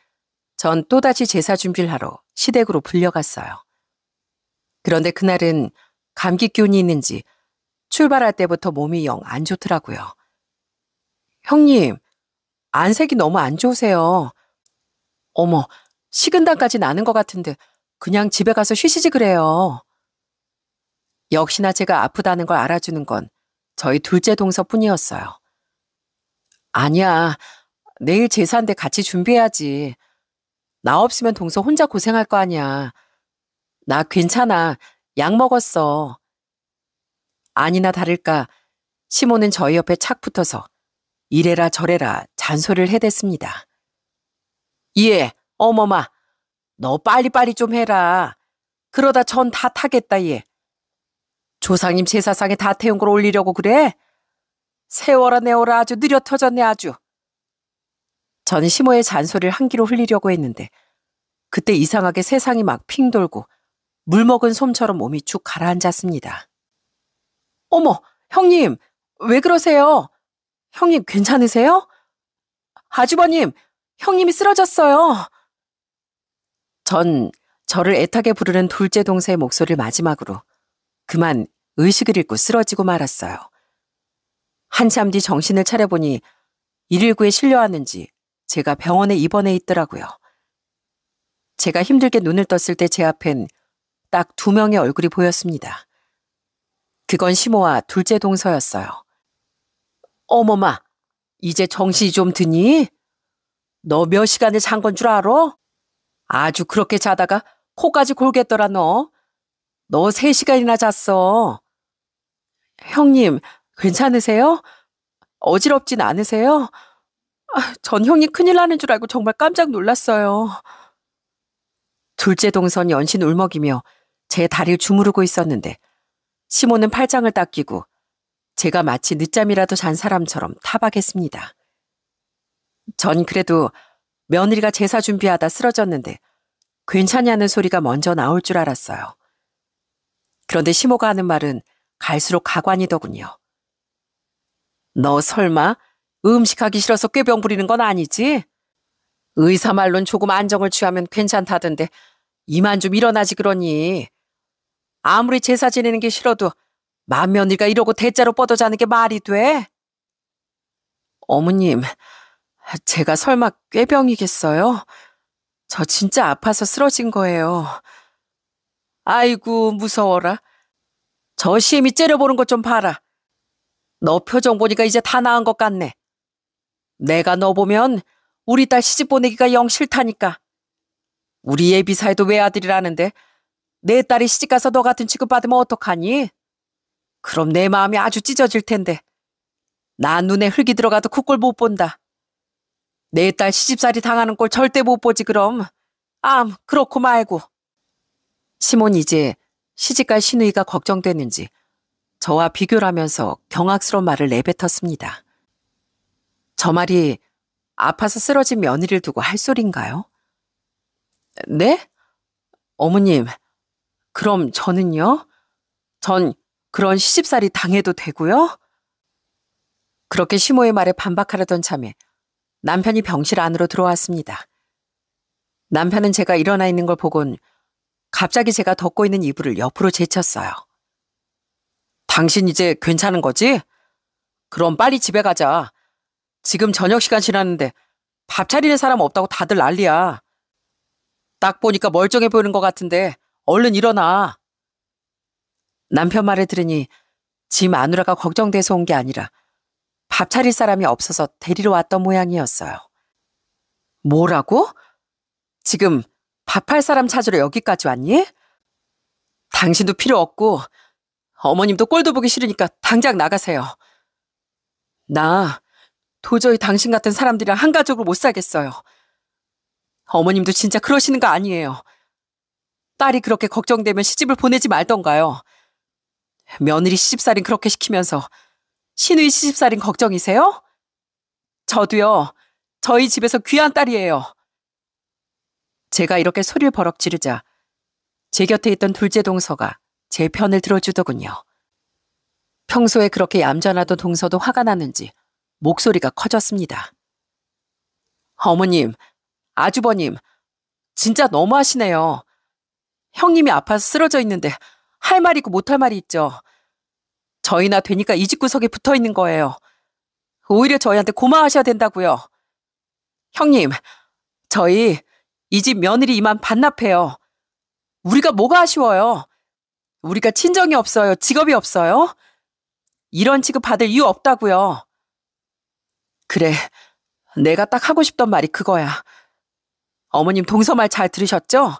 전 또다시 제사 준비를 하러 시댁으로 불려갔어요. 그런데 그날은 감기 기운이 있는지 출발할 때부터 몸이 영 안 좋더라고요. 형님, 안색이 너무 안 좋으세요. 어머, 식은땀까지 나는 것 같은데 그냥 집에 가서 쉬시지 그래요. 역시나 제가 아프다는 걸 알아주는 건 저희 둘째 동서뿐이었어요. 아니야, 내일 제사인데 같이 준비해야지. 나 없으면 동서 혼자 고생할 거 아니야. 나 괜찮아. 약 먹었어. 아니나 다를까 시모는 저희 옆에 착 붙어서 이래라 저래라 잔소리를 해댔습니다. 예, 어머마. 너 빨리빨리 좀 해라. 그러다 전 다 타겠다 얘. 조상님 제사상에 다 태운 걸 올리려고 그래? 세워라 내워라 아주 느려 터졌네 아주. 전 시모의 잔소리를 한 귀로 흘리려고 했는데 그때 이상하게 세상이 막 핑 돌고 물 먹은 솜처럼 몸이 축 가라앉았습니다. 어머, 형님, 왜 그러세요? 형님 괜찮으세요? 아주버님, 형님이 쓰러졌어요. 전 저를 애타게 부르는 둘째 동생의 목소리를 마지막으로 그만 의식을 잃고 쓰러지고 말았어요. 한참 뒤 정신을 차려보니 119에 실려왔는지 제가 병원에 입원해 있더라고요. 제가 힘들게 눈을 떴을 때 제 앞엔 딱 2명의 얼굴이 보였습니다. 그건 시모와 둘째 동서였어요. 어머마, 이제 정신이 좀 드니? 너 몇 시간을 잔 건 줄 알아? 아주 그렇게 자다가 코까지 골겠더라 너. 너 3시간이나 잤어. 형님, 괜찮으세요? 어지럽진 않으세요? 전 형님 큰일 나는 줄 알고 정말 깜짝 놀랐어요. 둘째 동선 연신 울먹이며 제 다리를 주무르고 있었는데 시모는 팔짱을 딱 끼고 제가 마치 늦잠이라도 잔 사람처럼 타박했습니다. 전 그래도 며느리가 제사 준비하다 쓰러졌는데 괜찮냐는 소리가 먼저 나올 줄 알았어요. 그런데 시모가 하는 말은 갈수록 가관이더군요. 너 설마 음식하기 싫어서 꾀병 부리는 건 아니지? 의사 말론 조금 안정을 취하면 괜찮다던데 이만 좀 일어나지 그러니. 아무리 제사 지내는 게 싫어도 맏며느리가 이러고 대자로 뻗어자는 게 말이 돼? 어머님, 제가 설마 꾀병이겠어요? 저 진짜 아파서 쓰러진 거예요. 아이고 무서워라. 저 시엠이 째려보는 것 좀 봐라. 너 표정 보니까 이제 다 나은 것 같네. 내가 너 보면 우리 딸 시집 보내기가 영 싫다니까. 우리 예비 사이도 외아들이라는데 내 딸이 시집가서 너 같은 취급받으면 어떡하니? 그럼 내 마음이 아주 찢어질 텐데. 나 눈에 흙이 들어가도 그 꼴 못 본다. 내 딸 시집살이 당하는 꼴 절대 못 보지 그럼. 그렇고 말고. 시몬이 이제 시집갈 시누이가 걱정됐는지 저와 비교를 하면서 경악스러운 말을 내뱉었습니다. 저 말이 아파서 쓰러진 며느리를 두고 할 소린가요? 네? 어머님, 그럼 저는요? 전 그런 시집살이 당해도 되고요? 그렇게 시모의 말에 반박하려던 참에 남편이 병실 안으로 들어왔습니다. 남편은 제가 일어나 있는 걸 보곤 갑자기 제가 덮고 있는 이불을 옆으로 제쳤어요. 당신 이제 괜찮은 거지? 그럼 빨리 집에 가자. 지금 저녁 시간 지났는데 밥 차리는 사람 없다고 다들 난리야. 딱 보니까 멀쩡해 보이는 것 같은데 얼른 일어나. 남편 말을 들으니 지 마누라가 걱정돼서 온 게 아니라 밥 차릴 사람이 없어서 데리러 왔던 모양이었어요. 뭐라고? 지금 밥할 사람 찾으러 여기까지 왔니? 당신도 필요 없고 어머님도 꼴도 보기 싫으니까 당장 나가세요. 나 도저히 당신 같은 사람들이랑 한 가족으로 못 살겠어요. 어머님도 진짜 그러시는 거 아니에요. 딸이 그렇게 걱정되면 시집을 보내지 말던가요. 며느리 시집살인 그렇게 시키면서 시누이 시집살인 걱정이세요? 저도요. 저희 집에서 귀한 딸이에요. 제가 이렇게 소리를 버럭 지르자 제 곁에 있던 둘째 동서가 제 편을 들어주더군요. 평소에 그렇게 얌전하던 동서도 화가 났는지 목소리가 커졌습니다. 어머님, 아주버님, 진짜 너무하시네요. 형님이 아파서 쓰러져 있는데 할 말 있고 못할 말이 있죠. 저희나 되니까 이 집 구석에 붙어 있는 거예요. 오히려 저희한테 고마워하셔야 된다고요. 형님, 저희 이 집 며느리 이만 반납해요. 우리가 뭐가 아쉬워요? 우리가 친정이 없어요? 직업이 없어요? 이런 취급 받을 이유 없다고요. 그래, 내가 딱 하고 싶던 말이 그거야. 어머님 동서 말 잘 들으셨죠?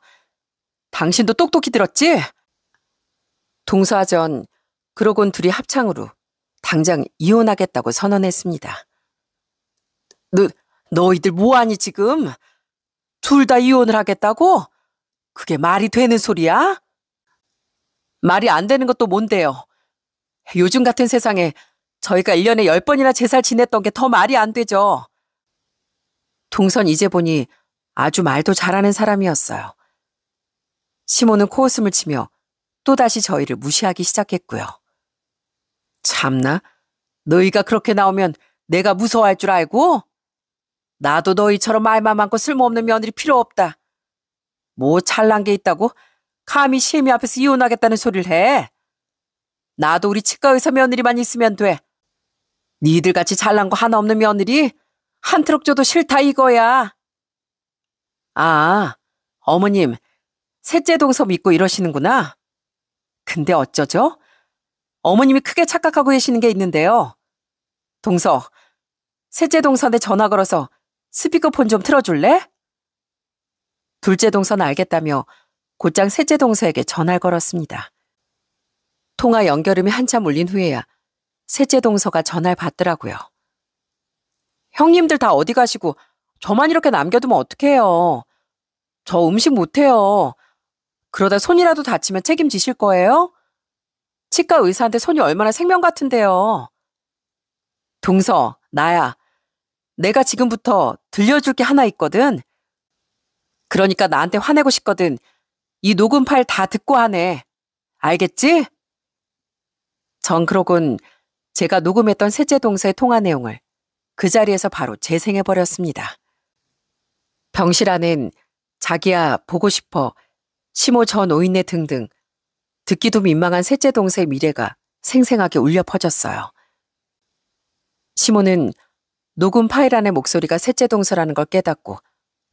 당신도 똑똑히 들었지? 동서하전 그러곤 둘이 합창으로 당장 이혼하겠다고 선언했습니다. 너희들 뭐하니 지금? 둘 다 이혼을 하겠다고? 그게 말이 되는 소리야? 말이 안 되는 것도 뭔데요? 요즘 같은 세상에 저희가 1년에 10번이나 제살 지냈던 게 더 말이 안 되죠. 동선 이제 보니 아주 말도 잘하는 사람이었어요. 시모는 코웃음을 치며 또다시 저희를 무시하기 시작했고요. 참나, 너희가 그렇게 나오면 내가 무서워할 줄 알고? 나도 너희처럼 말만 많고 쓸모없는 며느리 필요 없다. 뭐 잘난 게 있다고 감히 시애미 앞에서 이혼하겠다는 소리를 해. 나도 우리 치과의사 며느리만 있으면 돼. 니들 같이 잘난 거 하나 없는 며느리 한 트럭 줘도 싫다 이거야. 아, 어머님 셋째 동서 믿고 이러시는구나. 근데 어쩌죠? 어머님이 크게 착각하고 계시는 게 있는데요. 동서, 셋째 동서한테 전화 걸어서 스피커폰 좀 틀어줄래? 둘째 동서는 알겠다며 곧장 셋째 동서에게 전화를 걸었습니다. 통화 연결음이 한참 울린 후에야 셋째 동서가 전화를 받더라고요. 형님들 다 어디 가시고 저만 이렇게 남겨두면 어떡해요. 저 음식 못해요. 그러다 손이라도 다치면 책임지실 거예요? 치과 의사한테 손이 얼마나 생명 같은데요. 동서, 나야. 내가 지금부터 들려줄 게 하나 있거든. 그러니까 나한테 화내고 싶거든. 이 녹음 파일 다 듣고 하네. 알겠지? 전 그러곤 제가 녹음했던 셋째 동서의 통화 내용을 그 자리에서 바로 재생해버렸습니다. 병실 안엔 자기야 보고 싶어, 시모 저 노인네 등등 듣기도 민망한 셋째 동서의 미래가 생생하게 울려 퍼졌어요. 시모는 녹음 파일 안의 목소리가 셋째 동서라는 걸 깨닫고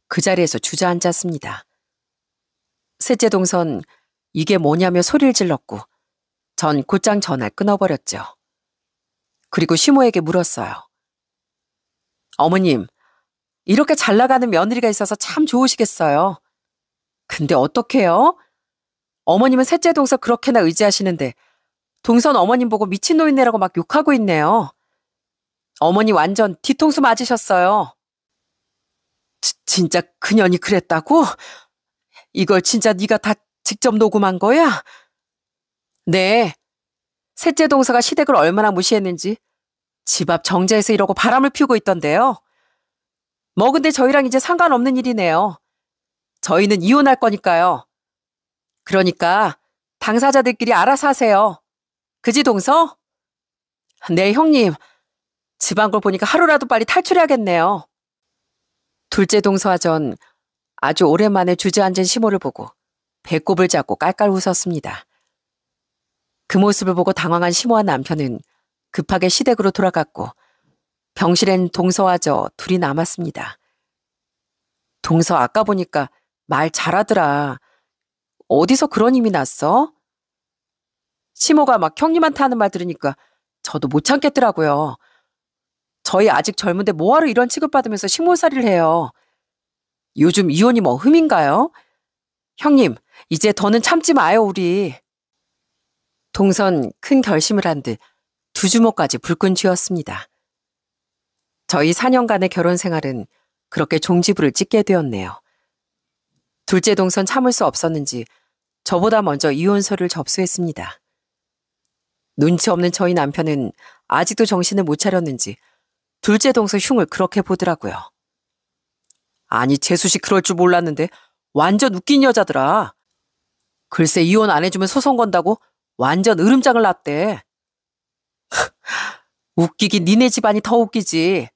그 자리에서 주저앉았습니다. 셋째 동선 이게 뭐냐며 소리를 질렀고 전 곧장 전화를 끊어버렸죠. 그리고 시모에게 물었어요. 어머님, 이렇게 잘 나가는 며느리가 있어서 참 좋으시겠어요. 근데 어떡해요? 어머님은 셋째 동서 그렇게나 의지하시는데 동선 어머님 보고 미친노인네라고 막 욕하고 있네요. 어머니 완전 뒤통수 맞으셨어요. 진짜 그년이 그랬다고? 이걸 진짜 네가 다 직접 녹음한 거야? 네. 셋째 동서가 시댁을 얼마나 무시했는지 집 앞 정자에서 이러고 바람을 피우고 있던데요. 뭐 근데 저희랑 이제 상관없는 일이네요. 저희는 이혼할 거니까요. 그러니까 당사자들끼리 알아서 하세요. 그지 동서? 네 형님. 집안 걸 보니까 하루라도 빨리 탈출해야겠네요. 둘째 동서와 전 아주 오랜만에 주저앉은 시모를 보고 배꼽을 잡고 깔깔 웃었습니다. 그 모습을 보고 당황한 시모와 남편은 급하게 시댁으로 돌아갔고 병실엔 동서와 저 둘이 남았습니다. 동서 아까 보니까 말 잘하더라. 어디서 그런 힘이 났어? 시모가 막 형님한테 하는 말 들으니까 저도 못 참겠더라고요. 저희 아직 젊은데 뭐하러 이런 취급받으면서 식모살이를 해요. 요즘 이혼이 뭐 흠인가요? 형님, 이제 더는 참지 마요, 우리. 동선 큰 결심을 한 듯 두 주먹까지 불끈 쥐었습니다. 저희 4년간의 결혼 생활은 그렇게 종지부를 찍게 되었네요. 둘째 동선 참을 수 없었는지 저보다 먼저 이혼서를 접수했습니다. 눈치 없는 저희 남편은 아직도 정신을 못 차렸는지 둘째 동서 흉을 그렇게 보더라고요. 아니, 재수씨 그럴 줄 몰랐는데 완전 웃긴 여자더라. 글쎄 이혼 안 해주면 소송 건다고 완전 으름장을 놨대. 웃기긴 니네 집안이 더 웃기지.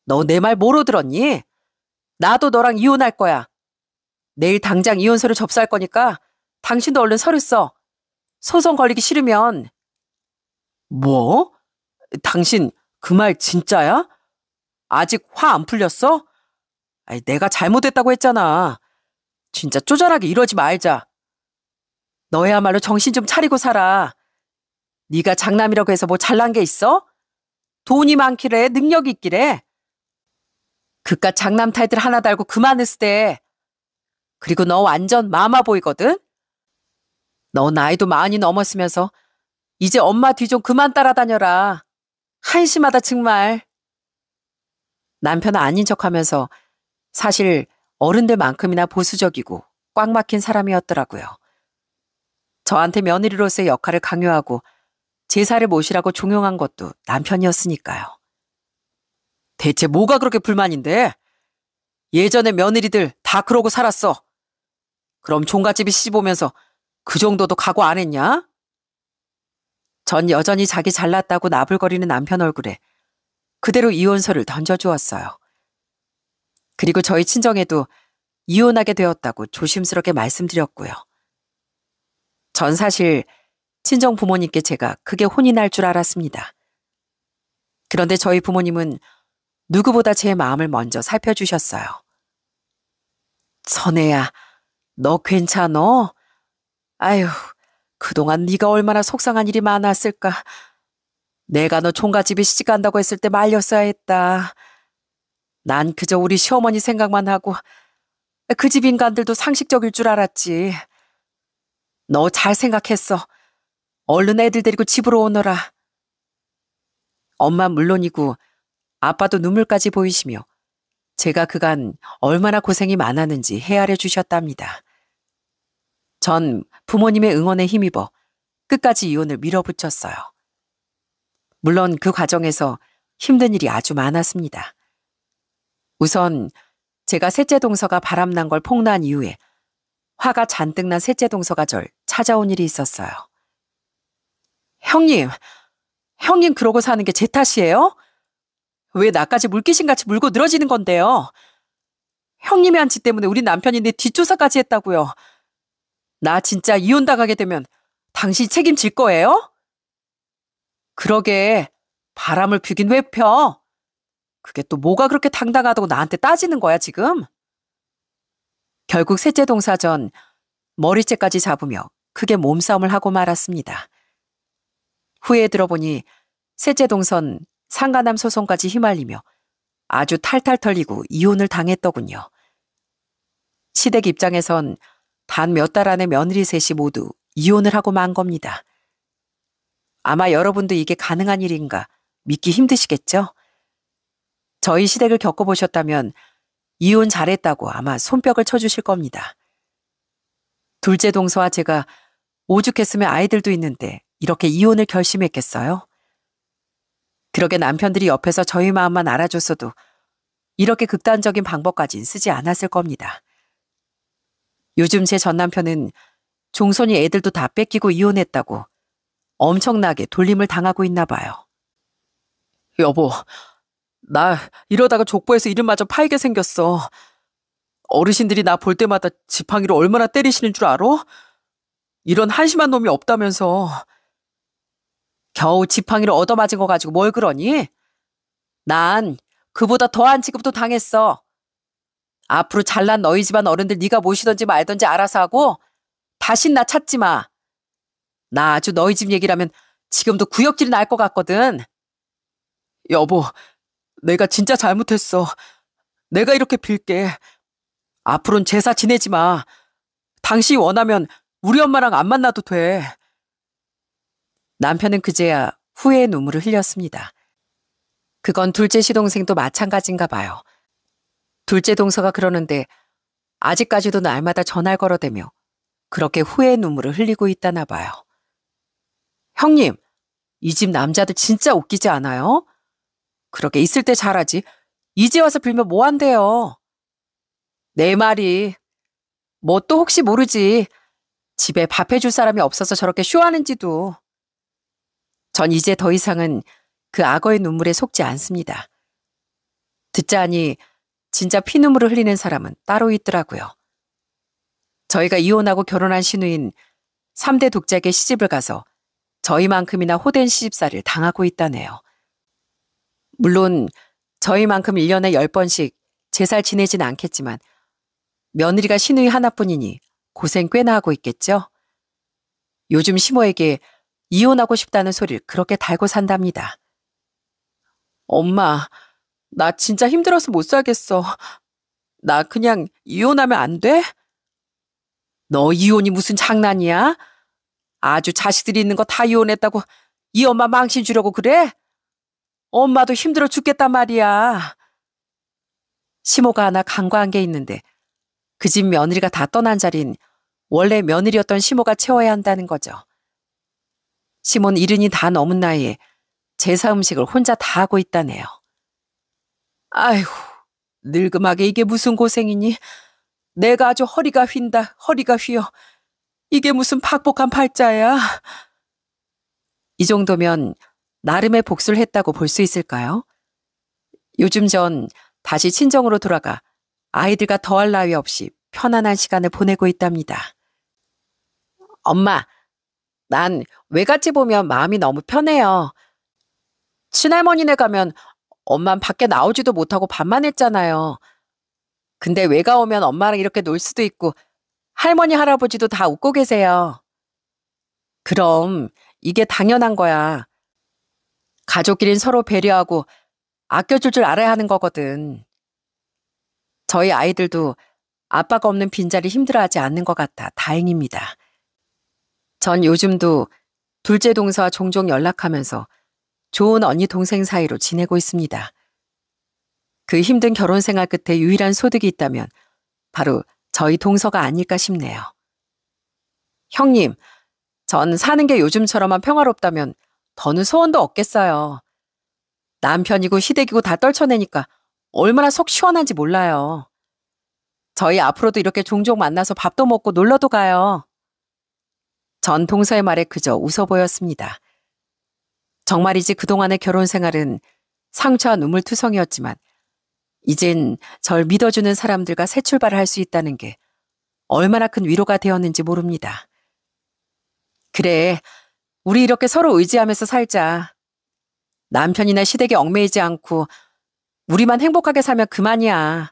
너 내 말 뭐로 들었니? 나도 너랑 이혼할 거야. 내일 당장 이혼서를 접수할 거니까 당신도 얼른 서류 써. 소송 걸리기 싫으면. 뭐? 당신 그 말 진짜야? 아직 화 안 풀렸어? 아니, 내가 잘못했다고 했잖아. 진짜 쪼잔하게 이러지 말자. 너야말로 정신 좀 차리고 살아. 네가 장남이라고 해서 뭐 잘난 게 있어? 돈이 많기래, 능력이 있기래. 그깟 장남 타이틀 하나 달고 그만했을 때. 그리고 너 완전 마마 보이거든? 너 나이도 40이 넘었으면서 이제 엄마 뒤 좀 그만 따라다녀라. 한심하다 정말. 남편은 아닌 척하면서 사실 어른들만큼이나 보수적이고 꽉 막힌 사람이었더라고요. 저한테 며느리로서의 역할을 강요하고 제사를 모시라고 종용한 것도 남편이었으니까요. 대체 뭐가 그렇게 불만인데? 예전에 며느리들 다 그러고 살았어. 그럼 종갓집에 시집 오면서 그 정도도 각오 안 했냐? 전 여전히 자기 잘났다고 나불거리는 남편 얼굴에 그대로 이혼서를 던져주었어요. 그리고 저희 친정에도 이혼하게 되었다고 조심스럽게 말씀드렸고요. 전 사실 친정 부모님께 제가 크게 혼이 날 줄 알았습니다. 그런데 저희 부모님은 누구보다 제 마음을 먼저 살펴주셨어요. 선혜야, 너 괜찮어? 아휴, 그동안 네가 얼마나 속상한 일이 많았을까. 내가 너 총각집에 시집간다고 했을 때 말렸어야 했다. 난 그저 우리 시어머니 생각만 하고 그 집 인간들도 상식적일 줄 알았지. 너 잘 생각했어. 얼른 애들 데리고 집으로 오너라. 엄마 물론이고 아빠도 눈물까지 보이시며 제가 그간 얼마나 고생이 많았는지 헤아려 주셨답니다. 전 부모님의 응원에 힘입어 끝까지 이혼을 밀어붙였어요. 물론 그 과정에서 힘든 일이 아주 많았습니다. 우선 제가 셋째 동서가 바람난 걸 폭로한 이후에 화가 잔뜩 난 셋째 동서가 절 찾아온 일이 있었어요. 형님 그러고 사는 게 제 탓이에요? 왜 나까지 물귀신같이 물고 늘어지는 건데요? 형님의 한 짓 때문에 우리 남편이 내 뒷조사까지 했다고요. 나 진짜 이혼당하게 되면 당신 책임질 거예요? 그러게 바람을 피긴 왜 펴? 그게 또 뭐가 그렇게 당당하다고 나한테 따지는 거야 지금? 결국 셋째 동사 전 머리채까지 잡으며 크게 몸싸움을 하고 말았습니다. 후에 들어보니 셋째 동선 상가남 소송까지 휘말리며 아주 탈탈 털리고 이혼을 당했더군요. 시댁 입장에선 단 몇 달 안에 며느리 셋이 모두 이혼을 하고 만 겁니다. 아마 여러분도 이게 가능한 일인가 믿기 힘드시겠죠? 저희 시댁을 겪어보셨다면 이혼 잘했다고 아마 손뼉을 쳐주실 겁니다. 둘째 동서와 제가 오죽했으면 아이들도 있는데 이렇게 이혼을 결심했겠어요? 그러게 남편들이 옆에서 저희 마음만 알아줬어도 이렇게 극단적인 방법까진 쓰지 않았을 겁니다. 요즘 제 전 남편은 종손이 애들도 다 뺏기고 이혼했다고 엄청나게 돌림을 당하고 있나 봐요. 여보, 나 이러다가 족보에서 이름마저 파이게 생겼어. 어르신들이 나 볼 때마다 지팡이로 얼마나 때리시는 줄 알아? 이런 한심한 놈이 없다면서. 겨우 지팡이로 얻어맞은 거 가지고 뭘 그러니? 난 그보다 더한 취급도 당했어. 앞으로 잘난 너희 집안 어른들 네가 모시던지 말던지 알아서 하고 다신 나 찾지 마. 나 아주 너희 집 얘기라면 지금도 구역질이 날 것 같거든. 여보, 내가 진짜 잘못했어. 내가 이렇게 빌게. 앞으로는 제사 지내지 마. 당신이 원하면 우리 엄마랑 안 만나도 돼. 남편은 그제야 후회의 눈물을 흘렸습니다. 그건 둘째 시동생도 마찬가지인가 봐요. 둘째 동서가 그러는데 아직까지도 날마다 전화를 걸어대며 그렇게 후회의 눈물을 흘리고 있다나 봐요. 형님, 이 집 남자들 진짜 웃기지 않아요? 그렇게 있을 때 잘하지. 이제 와서 빌면 뭐 한대요. 내 말이. 뭐 또 혹시 모르지. 집에 밥 해줄 사람이 없어서 저렇게 쇼하는지도. 전 이제 더 이상은 그 악어의 눈물에 속지 않습니다. 듣자 하니 진짜 피눈물을 흘리는 사람은 따로 있더라고요. 저희가 이혼하고 결혼한 신우인 3대 독자에게 시집을 가서 저희만큼이나 호된 시집살이를 당하고 있다네요. 물론 저희만큼 1년에 10번씩 제살 지내진 않겠지만 며느리가 신우이 하나뿐이니 고생 꽤나 하고 있겠죠? 요즘 시모에게 이혼하고 싶다는 소리를 그렇게 달고 산답니다. 엄마, 나 진짜 힘들어서 못 살겠어. 나 그냥 이혼하면 안 돼? 너 이혼이 무슨 장난이야? 아주 자식들이 있는 거 다 이혼했다고 이 엄마 망신 주려고 그래? 엄마도 힘들어 죽겠단 말이야. 시모가 하나 간과한 게 있는데 그 집 며느리가 다 떠난 자리는 원래 며느리였던 시모가 채워야 한다는 거죠. 시모는 70이 다 넘은 나이에 제사 음식을 혼자 다 하고 있다네요. 아이고, 늙음하게 이게 무슨 고생이니? 내가 아주 허리가 휜다, 허리가 휘어. 이게 무슨 팍복한 팔자야? 이 정도면 나름의 복수를 했다고 볼 수 있을까요? 요즘 전 다시 친정으로 돌아가 아이들과 더할 나위 없이 편안한 시간을 보내고 있답니다. 엄마, 난 외갓집 보면 마음이 너무 편해요. 친할머니네 가면 엄만 밖에 나오지도 못하고 밥만 했잖아요. 근데 외가 오면 엄마랑 이렇게 놀 수도 있고 할머니, 할아버지도 다 웃고 계세요. 그럼 이게 당연한 거야. 가족끼린 서로 배려하고 아껴줄 줄 알아야 하는 거거든. 저희 아이들도 아빠가 없는 빈자리 힘들어하지 않는 것 같아 다행입니다. 전 요즘도 둘째 동서와 종종 연락하면서 좋은 언니 동생 사이로 지내고 있습니다. 그 힘든 결혼 생활 끝에 유일한 소득이 있다면 바로 저희 동서가 아닐까 싶네요. 형님, 전 사는 게 요즘처럼만 평화롭다면 더는 소원도 없겠어요. 남편이고 시댁이고 다 떨쳐내니까 얼마나 속 시원한지 몰라요. 저희 앞으로도 이렇게 종종 만나서 밥도 먹고 놀러도 가요. 전 동서의 말에 그저 웃어 보였습니다. 정말이지 그동안의 결혼 생활은 상처와 눈물투성이었지만 이젠 절 믿어주는 사람들과 새 출발을 할 수 있다는 게 얼마나 큰 위로가 되었는지 모릅니다. 그래, 우리 이렇게 서로 의지하면서 살자. 남편이나 시댁에 얽매이지 않고 우리만 행복하게 살면 그만이야.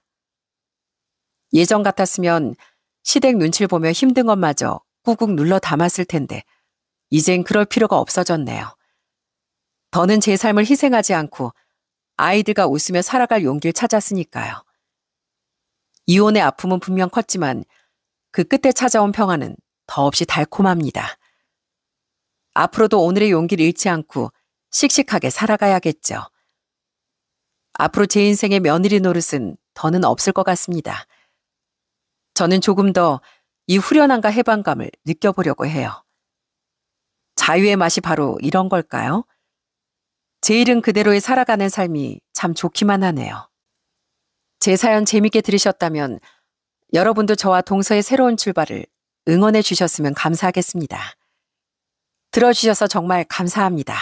예전 같았으면 시댁 눈치를 보며 힘든 것마저 꾹꾹 눌러 담았을 텐데 이젠 그럴 필요가 없어졌네요. 더는 제 삶을 희생하지 않고 아이들과 웃으며 살아갈 용기를 찾았으니까요. 이혼의 아픔은 분명 컸지만 그 끝에 찾아온 평화는 더없이 달콤합니다. 앞으로도 오늘의 용기를 잃지 않고 씩씩하게 살아가야겠죠. 앞으로 제 인생의 며느리 노릇은 더는 없을 것 같습니다. 저는 조금 더 이 후련함과 해방감을 느껴보려고 해요. 자유의 맛이 바로 이런 걸까요? 제 일은 그대로의 살아가는 삶이 참 좋기만 하네요. 제 사연 재밌게 들으셨다면 여러분도 저와 동서의 새로운 출발을 응원해 주셨으면 감사하겠습니다. 들어주셔서 정말 감사합니다.